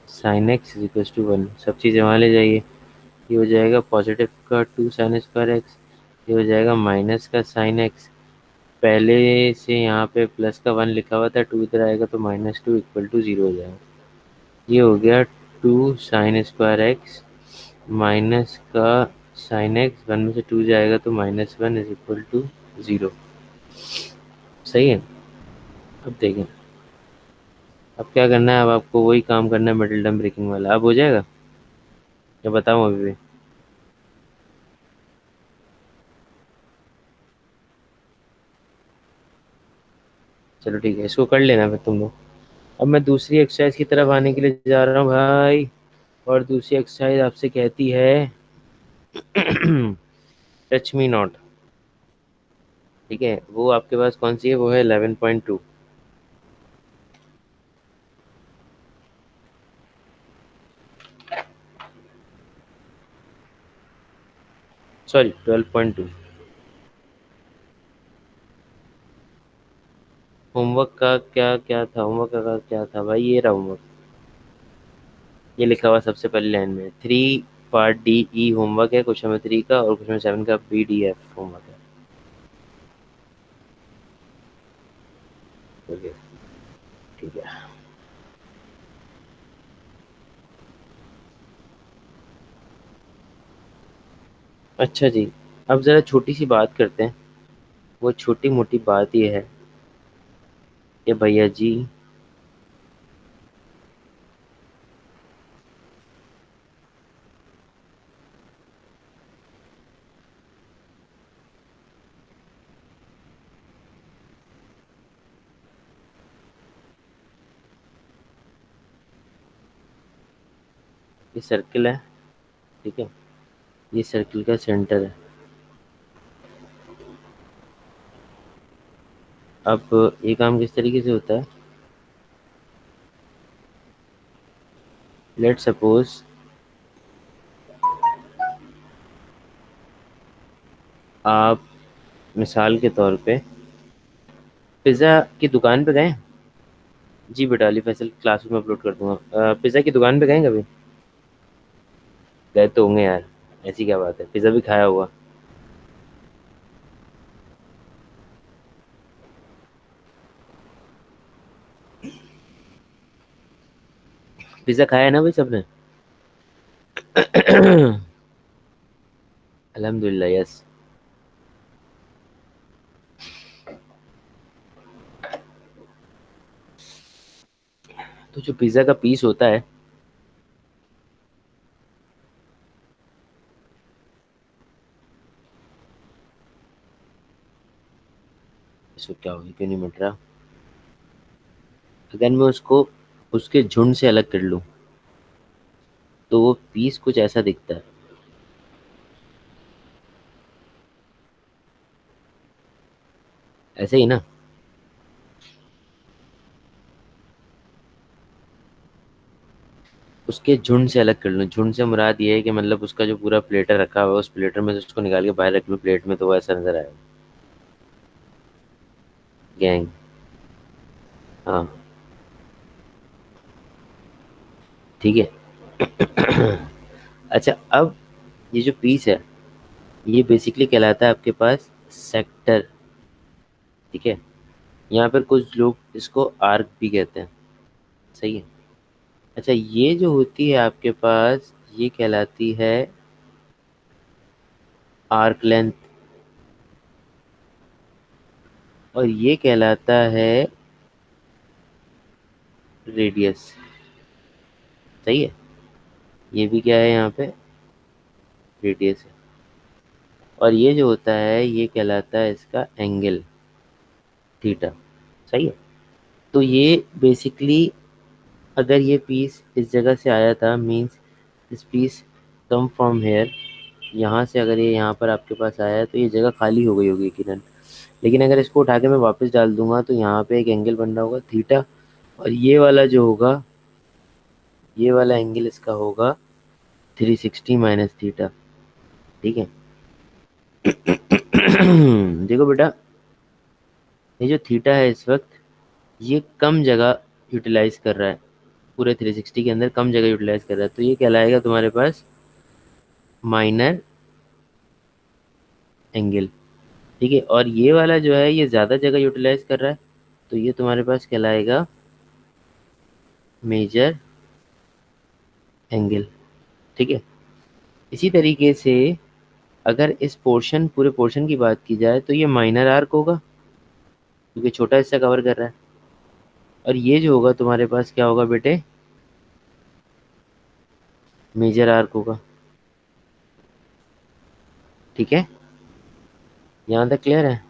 sine x is equal to one. सब चीज़ें वहाँ ले जाइए। ये हो जाएगा पॉजिटिव का टू साइन स्क्वायर एक्स, ये हो जाएगा माइनस का साइन एक्स। पहले से यहाँ पे प्लस का वन लिखा हुआ था, टू इधर आएगा तो minus two equal to zero हो जाएगा। ये हो गया two sine square x minus का साइन एक्स, वन में से टू जाएगा तो minus one is equal to zero. सही है। अब देखें, अब क्या करना है, अब आपको वही काम करना है मिडिल टर्म ब्रेकिंग वाला। अब हो जाएगा या बताऊँ अभी भी? चलो ठीक है, इसको कर लेना फिर तुम लोग। अब मैं दूसरी एक्सरसाइज की तरफ आने के लिए जा रहा हूँ भाई। और दूसरी एक्सरसाइज आपसे कहती है टच मी नॉट। ठीक है, वो आपके पास कौन सी है? वो है 11.2। सॉरी 12.2। होमवर्क का क्या क्या था? होमवर्क का क्या था भाई? ये रहा होमवर्क। ये लिखा हुआ सबसे पहली लाइन में, 3 पार्ट डी ई होमवर्क है क्वेश्चन नंबर 3 का, और क्वेश्चन नंबर 7 का PDF होमवर्क है। ओके ठीक है। अच्छा जी, अब ज़रा छोटी सी बात करते हैं। वो छोटी मोटी बात ये है कि भैया जी, ये सर्किल है, ठीक है, ये सर्किल का सेंटर है। अब ये काम किस तरीके से होता है? लेट सपोज आप मिसाल के तौर पे पिज़्ज़ा की दुकान पे गए। जी बेटा, अली फैसल क्लासरूम में अपलोड कर दूंगा। पिज़्ज़ा की दुकान पे गए कभी? गए तो होंगे यार, ऐसी क्या बात है, पिज़्ज़ा भी खाया होगा। पिज़्ज़ा खाया है ना भाई सबने? अल्हम्दुलिल्लाह, यस। तो जो पिज़्ज़ा का पीस होता है, इसको क्या हो गया, क्यों नहीं मिट रहा? अगर मैं उसको उसके झुंड से अलग कर लूँ तो वो पीस कुछ ऐसा दिखता है। ऐसे ही ना? उसके झुंड से अलग कर लूँ। झुंड से मुराद ये है कि मतलब उसका जो पूरा प्लेटर रखा हुआ है, उस प्लेटर में से उसको निकाल के बाहर रख लूँ प्लेट में, तो वो ऐसा नजर आएगा। गैंग, हाँ ठीक है। अच्छा, अब ये जो पीस है, ये बेसिकली कहलाता है आपके पास सेक्टर। ठीक है, यहाँ पर कुछ लोग इसको आर्क भी कहते हैं। सही है। अच्छा, ये जो होती है आपके पास, ये कहलाती है आर्क लेंथ, और ये कहलाता है रेडियस। सही है। ये भी क्या है यहाँ पे? रेडियस है। और ये जो होता है ये कहलाता है इसका एंगल, थीटा। सही है। तो ये बेसिकली, अगर ये पीस इस जगह से आया था, means this piece come from here, यहाँ से अगर ये यहाँ पर आपके पास आया है तो ये जगह खाली हो गई होगी यकीनन। लेकिन अगर इसको उठा के मैं वापस डाल दूंगा तो यहाँ पे एक एंगल बन रहा होगा थीटा, और ये वाला जो होगा, ये वाला एंगल इसका होगा 360 माइनस थीटा। ठीक है। देखो बेटा, ये जो थीटा है इस वक्त ये कम जगह यूटिलाइज कर रहा है, पूरे 360 के अंदर कम जगह यूटिलाइज कर रहा है, तो ये कहलाएगा तुम्हारे पास माइनर एंगल। ठीक है, और ये वाला जो है ये ज़्यादा जगह यूटिलाइज कर रहा है, तो ये तुम्हारे पास कहलाएगा मेजर एंगल। ठीक है, इसी तरीके से अगर इस पोर्शन पूरे पोर्शन की बात की जाए तो ये माइनर आर्क होगा, क्योंकि छोटा हिस्सा कवर कर रहा है। और ये जो होगा तुम्हारे पास क्या होगा बेटे, मेजर आर्क होगा। ठीक है, यहाँ तक क्लियर है?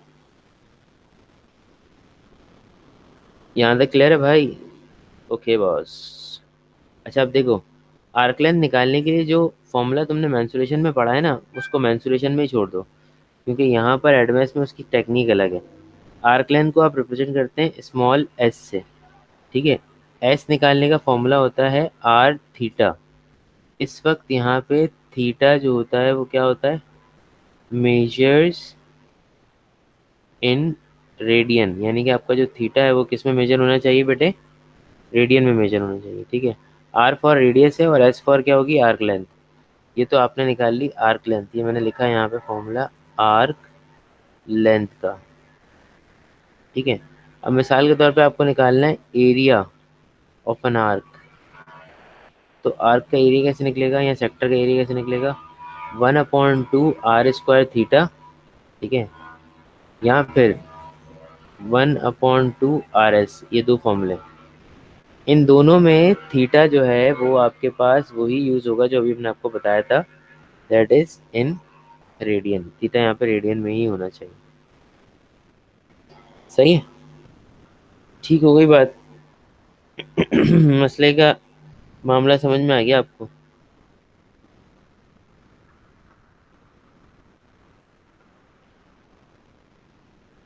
यहाँ तक क्लियर है भाई? Okay boss. अच्छा अब देखो, आर्क लेंथ निकालने के लिए जो फॉर्मूला तुमने मेंसुरेशन में पढ़ा है ना, उसको मेंसुरेशन में ही छोड़ दो, क्योंकि यहाँ पर एडवांस में उसकी टेक्निक अलग है। आर्क लेंथ को आप रिप्रेजेंट करते हैं स्मॉल एस से। ठीक है, एस निकालने का फॉर्मूला होता है आर थीटा। इस वक्त यहाँ पे थीटा जो होता है वो क्या होता है, मेजर्स इन रेडियन, यानी कि आपका जो थीटा है वो किस में मेजर होना चाहिए बेटे, रेडियन में मेजर होना चाहिए। ठीक है, आर फॉर रेडियस है और एस फॉर क्या होगी, आर्क लेंथ। ये तो आपने निकाल ली आर्क लेंथ, ये मैंने लिखा है यहाँ पे फॉर्मूला आर्क लेंथ का। ठीक है, अब मिसाल के तौर पे आपको निकालना है एरिया ऑफ एन आर्क। तो आर्क का एरिया कैसे निकलेगा या सेक्टर का एरिया कैसे निकलेगा, 1/2 r² थीटा। ठीक है, या फिर 1/2 RS, ये दो फॉर्मूले। इन दोनों में थीटा जो है वो आपके पास वही यूज होगा जो अभी मैंने आपको बताया था, that is in radian. Theta यहाँ पे रेडियन में ही होना चाहिए। सही है, ठीक हो गई बात। मसले का मामला समझ में आ गया आपको?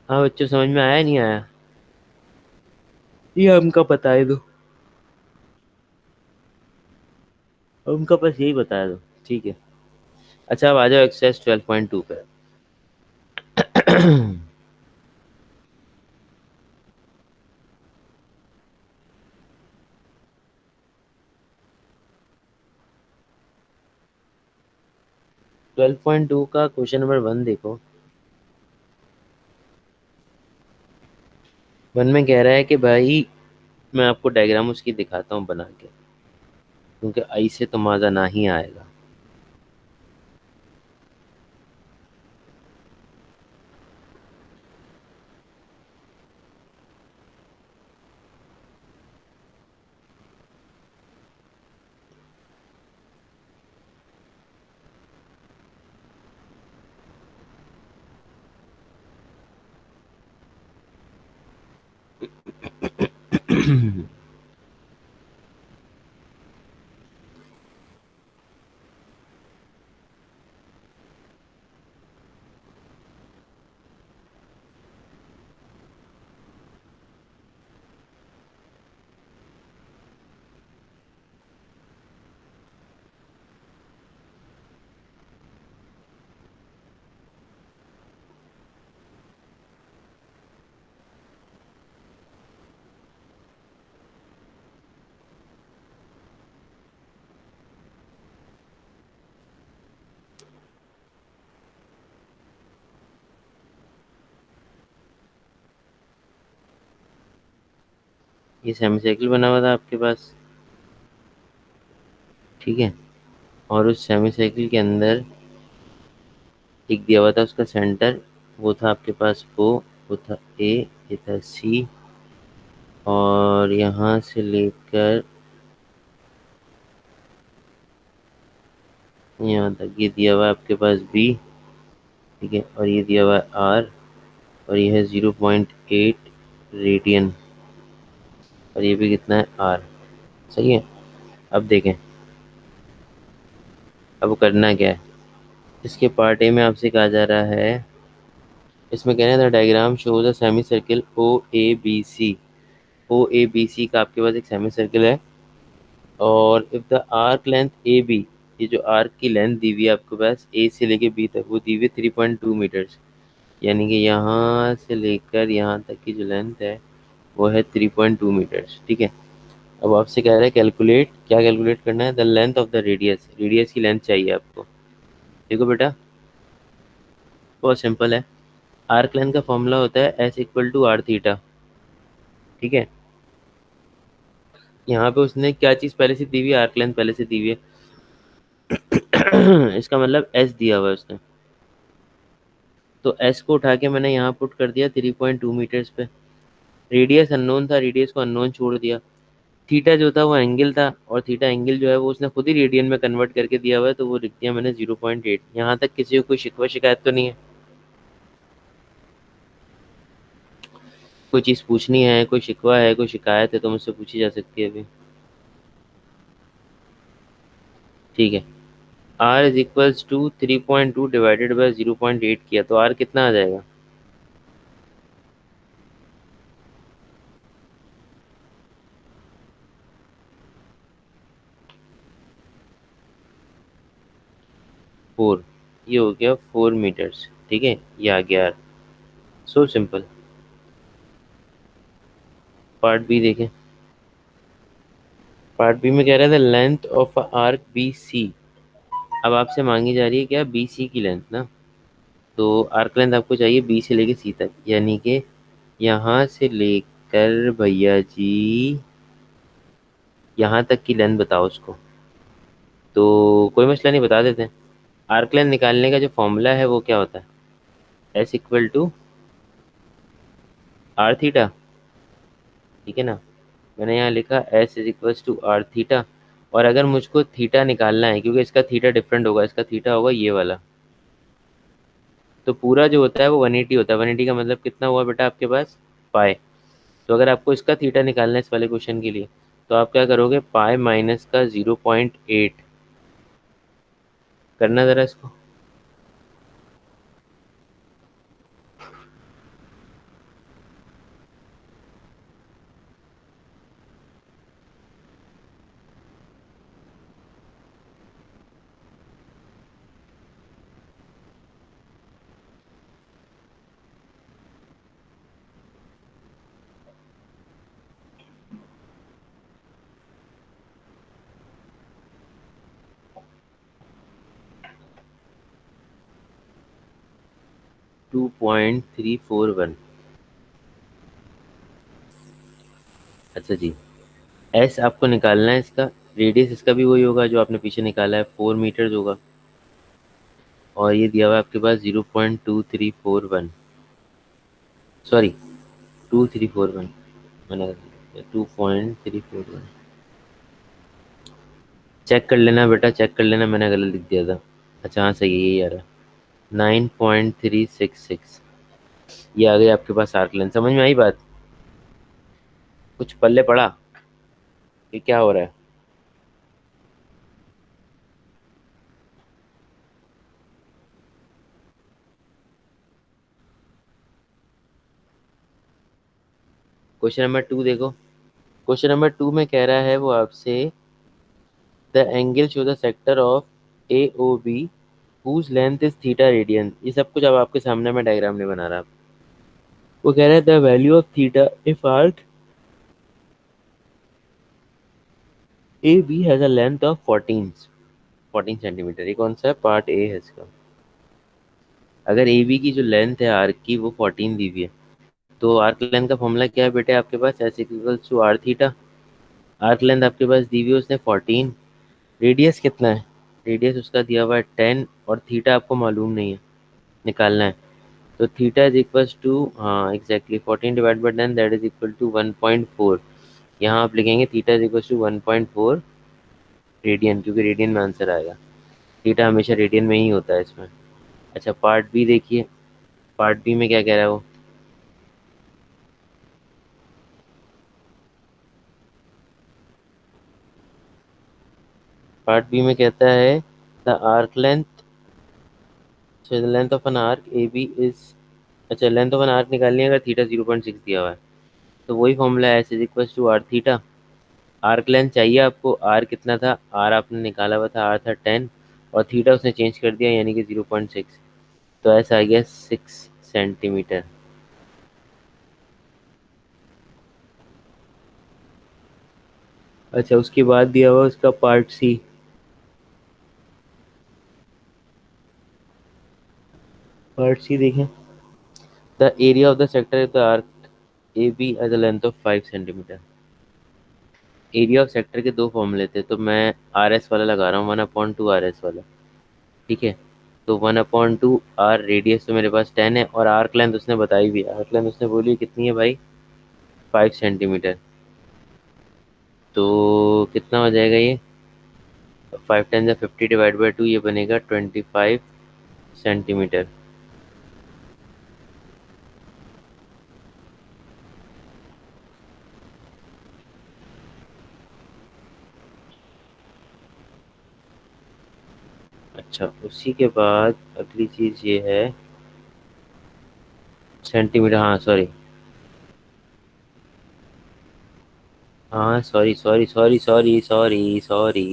हाँ बच्चों, समझ में आया नहीं आया, ये हमका बता दो, हमका बस यही बता दो। ठीक है, अच्छा अब आ जाओ एक्सरसाइज 12.2 पे। 12.2 का क्वेश्चन नंबर 1 देखो। 1 में कह रहा है कि भाई मैं आपको डायग्राम उसकी दिखाता हूँ बना के, क्योंकि आई से तो मज़ा ना ही आएगा। ये सेमी साइकिल बना हुआ था आपके पास। ठीक है, और उस सेमी साइकिल के अंदर एक दिया हुआ था उसका सेंटर, वो था आपके पास वो था ए, ये था सी, और यहाँ से लेकर यहाँ तक ये दिया हुआ है आपके पास बी। ठीक है, और ये दिया हुआ है आर, और ये है 0.8 रेडियन, और ये भी कितना है आर। सही है, अब देखें अब करना क्या है। इसके पार्ट ए में आपसे कहा जा रहा है, इसमें कहना था diagram shows a semicircle O A B C. O A B C का आपके पास एक सेमी सर्किल है, और if the arc length A B, ये जो आर्क की लेंथ दी हुई है आपके पास ए से लेके बी तक, वो दी हुई है 3.2 मीटर्स। यानी कि यहाँ से लेकर यहाँ तक की जो लेंथ है वो है 3.2 मीटर्स। ठीक है, अब आपसे कह रहा है कैलकुलेट, क्या कैलकुलेट करना है? The length of the radius, radius की लेंथ चाहिए आपको। देखो बेटा, बहुत सिंपल है। आर्क लेंथ का फॉर्मूला होता है S equal to R theta. ठीक है, यहाँ पे उसने क्या चीज़ पहले से दी हुई है? आर्क लेंथ पहले से दी हुई है। इसका मतलब एस दिया हुआ है उसने, तो एस को उठा के मैंने यहाँ पुट कर दिया 3.2 मीटर्स पे। रेडियस अननोन था, रेडियस को अननोन छोड़ दिया। थीटा जो था वो एंगल था, और थीटा एंगल जो है वो उसने खुद ही रेडियन में कन्वर्ट करके दिया हुआ है, तो वो लिख दिया मैंने 0.8। यहाँ तक किसी को कोई शिकवा शिकायत तो नहीं है? कोई चीज़ पूछनी है, कोई शिकवा है, कोई शिकायत है तो मुझसे पूछी जा सकती है अभी। ठीक है, R is equals to 3.2 divided by 0.8 किया तो आर कितना आ जाएगा? फोर। ये हो गया 4 मीटर्स। ठीक है, ये आ गया R. So simple. Part B देखें। पार्ट बी में कह रहा था length of arc B C. अब आपसे मांगी जा रही है क्या? बी सी की लेंथ ना। तो आर्क लेंथ आपको चाहिए बी से लेके सी तक, यानी कि यहाँ से लेकर भैया जी यहाँ तक की लेंथ बताओ उसको। तो कोई मसला नहीं, बता देते हैं। आर्क लेंथ निकालने का जो फॉर्मूला है वो क्या होता है? S equal to R theta. ठीक है ना, मैंने यहाँ लिखा S is equals to R theta. और अगर मुझको थीटा निकालना है, क्योंकि इसका थीटा डिफरेंट होगा, इसका थीटा होगा ये वाला, तो पूरा जो होता है वो 180 होता है। 180 का मतलब कितना हुआ बेटा आपके पास? पाए। तो अगर आपको इसका थीटा निकालना है इस वाले क्वेश्चन के लिए, तो आप क्या करोगे? पाए माइनस का 0.8 करना ज़रा इसको। 2.341। अच्छा जी, एस आपको निकालना है इसका, रेडियस इसका भी वही होगा जो आपने पीछे निकाला है, 4 मीटर्स होगा। और ये दिया हुआ है आपके पास 0.2341, सॉरी 2341, मैंने 2.341। चेक कर लेना बेटा, चेक कर लेना, मैंने गलत लिख दिया था। अच्छा हाँ सही है, यही आ रहा है 9.366। ये आ गई आपके पास आर्क लेंथ। समझ में आई बात? कुछ पल्ले पड़ा? ये क्या हो रहा है? क्वेश्चन नंबर 2 देखो। क्वेश्चन नंबर 2 में कह रहा है वो आपसे, the angle show the sector of A O B whose length is theta radian. ये सब कुछ अब आपके सामने मैं डायग्राम नहीं बना रहा। वो कह रहा है the value of theta if arc A B has a length of 14 centimetre. ये कौन सा है? पार्ट ए है इसका। अगर ए बी की जो लेंथ है आर्क की वो 14 दी हुई है, तो आर्क लेंथ का फॉर्मूला क्या है बेटे आपके पास? S equals to R theta. Arc length आपके पास दी हुई है उसने 14। रेडियस कितना है? रेडियस उसका दिया हुआ है 10, और थीटा आपको मालूम नहीं है, निकालना है। तो थीटा इज इक्वल टू, हाँ exactly 14 divide by 10 that is equal to 1.4। यहाँ आप लिखेंगे theta is equal to 1.4 radian, क्योंकि रेडियन में आंसर आएगा। थीटा हमेशा रेडियन में ही होता है इसमें। अच्छा पार्ट बी देखिए, पार्ट बी में क्या कह रहा है वो। पार्ट बी में कहता है the arc length, the length of an arc A B is, अच्छा लेंथ ऑफ एन आर्क निकालनी है अगर थीटा 0.6 दिया हुआ है, तो वही फॉर्मूला है S is equal to R theta. Arc length चाहिए आपको, आर कितना था? आर आपने निकाला हुआ था, आर था 10, और थीटा उसने चेंज कर दिया यानी कि 0.6। तो ऐसा आ गया सेंटीमीटर। अच्छा, उसके बाद दिया हुआ उसका पार्ट सी। पार्ट सी देखें। The area of the sector of the arc A B at the length of 5 centimetre. Area of sector के दो फॉर्मूले थे, तो मैं आर एस वाला लगा रहा हूँ, 1/2 आर एस वाला। ठीक है। तो 1/2 आर रेडियस तो मेरे पास 10 है, और आर्क लेंथ उसने बताई भी, आर्क लेंथ उसने बोली कितनी है भाई, 5 सेंटीमीटर। तो कितना हो जाएगा ये, 5 × 10⁻50 / 2, ये बनेगा 25 सेंटीमीटर। अच्छा, उसी के बाद अगली चीज़ ये है सेंटीमीटर, हाँ सॉरी, हाँ sorry sorry sorry sorry sorry sorry,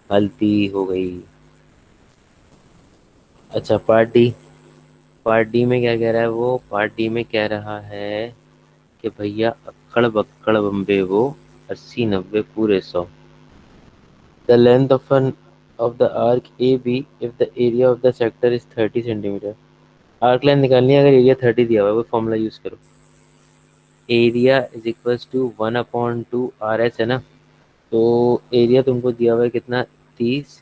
गलती हो गई। अच्छा, पार्ट डी। पार्ट डी में क्या कह रहा है वो, पार्ट डी में कह रहा है कि भैया अक्कड़ बक्कड़ बम्बे वो, 80 90 पूरे 100। The length of the arc A B if the area of the sector is 30 centimetre. Arc length निकालनी है, अगर एरिया 30 दिया हुआ है, वो फॉर्मूला यूज करो। Area is equals to 1/2 R S है ना। तो एरिया तुमको दिया हुआ है कितना, 30।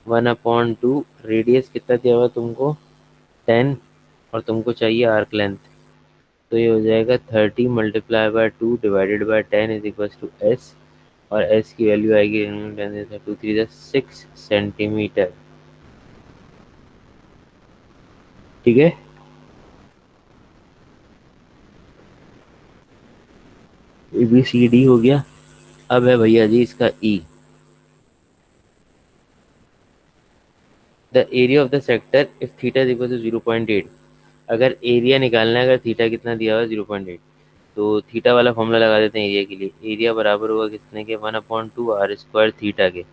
1/2 रेडियस कितना दिया हुआ है तुमको, 10। और तुमको चाहिए आर्क लेंथ, तो ये हो जाएगा 30 × 2 / 10 इज इक्वल टू एस। और एस की वैल्यू आएगी 6 सेंटीमीटर। ठीक है। ए बी सी डी हो गया। अब है भैया जी इसका ई। The area of the sector if theta is equal to 0.8। अगर एरिया निकालना है, अगर थीटा कितना दिया हुआ है 0.8, तो थीटा वाला फॉर्मूला लगा देते हैं एरिया के लिए। एरिया बराबर होगा कितने के, 1/2 आर स्क्वायर थीटा के।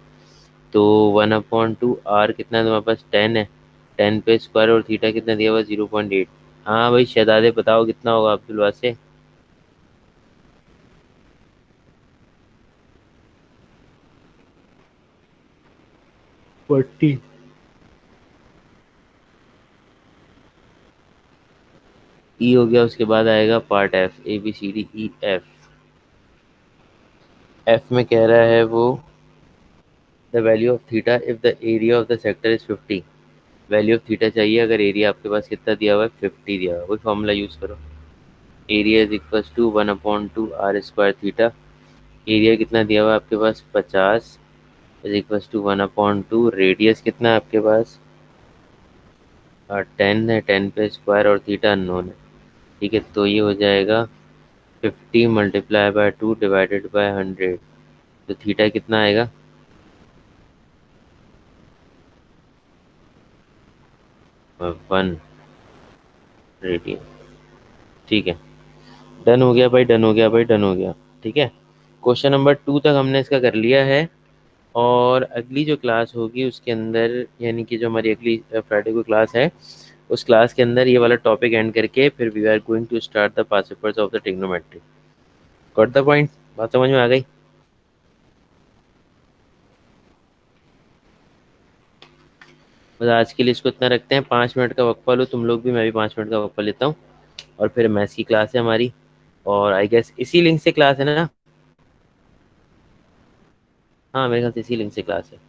तो 1/2 आर कितना है तुम्हारे पास, 10 है। 10 पे स्क्वायर, और थीटा कितना दिया हुआ, 0.8। हाँ भाई शहजादे, बताओ कितना होगा अब्दुल वासे। 40। ई हो गया, उसके बाद आएगा part F, A B C D E F. F में कह रहा है वो, the value of theta if the area of the sector is 50। Value of theta चाहिए, अगर एरिया आपके पास कितना दिया हुआ है, 50 दिया हुआ है, वही फॉर्मूला यूज करो। Area is equal to 1/2 r square theta. Area कितना दिया हुआ है आपके पास, 50, इज इक्वल टू 1/2। रेडियस कितना है आपके पास, 10 है। 10 पे स्क्वायर, और थीटा अननोन है। ठीक है, तो ये हो जाएगा 50 × 2 / 100। तो थीटा कितना आएगा, 1 रेडियन। ठीक है, डन हो गया भाई, डन हो गया भाई, डन हो गया। ठीक है, क्वेश्चन नंबर 2 तक हमने इसका कर लिया है। और अगली जो क्लास होगी उसके अंदर, यानी कि जो हमारी अगली फ्राइडे को क्लास है, उस क्लास के अंदर ये वाला टॉपिक एंड करके फिर we are going to start the participles of the trigonometry. Got the point, बात समझ में आ गई। बस आज के लिए इसको इतना रखते हैं, 5 मिनट का वक्फा लो तुम लोग भी, मैं भी 5 मिनट का वक्फा लेता हूँ। और फिर मैथ्स की क्लास है हमारी, और आई गेस इसी लिंक से क्लास है ना। हाँ मेरे ख्याल से इसी लिंक से क्लास है।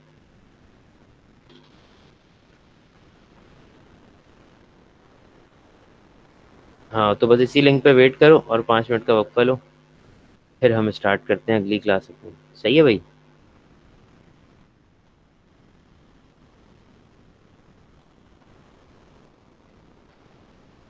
हाँ तो बस इसी लिंक पे वेट करो और 5 मिनट का वक्फा लो, फिर हम स्टार्ट करते हैं अगली क्लास अपनी। सही है भाई।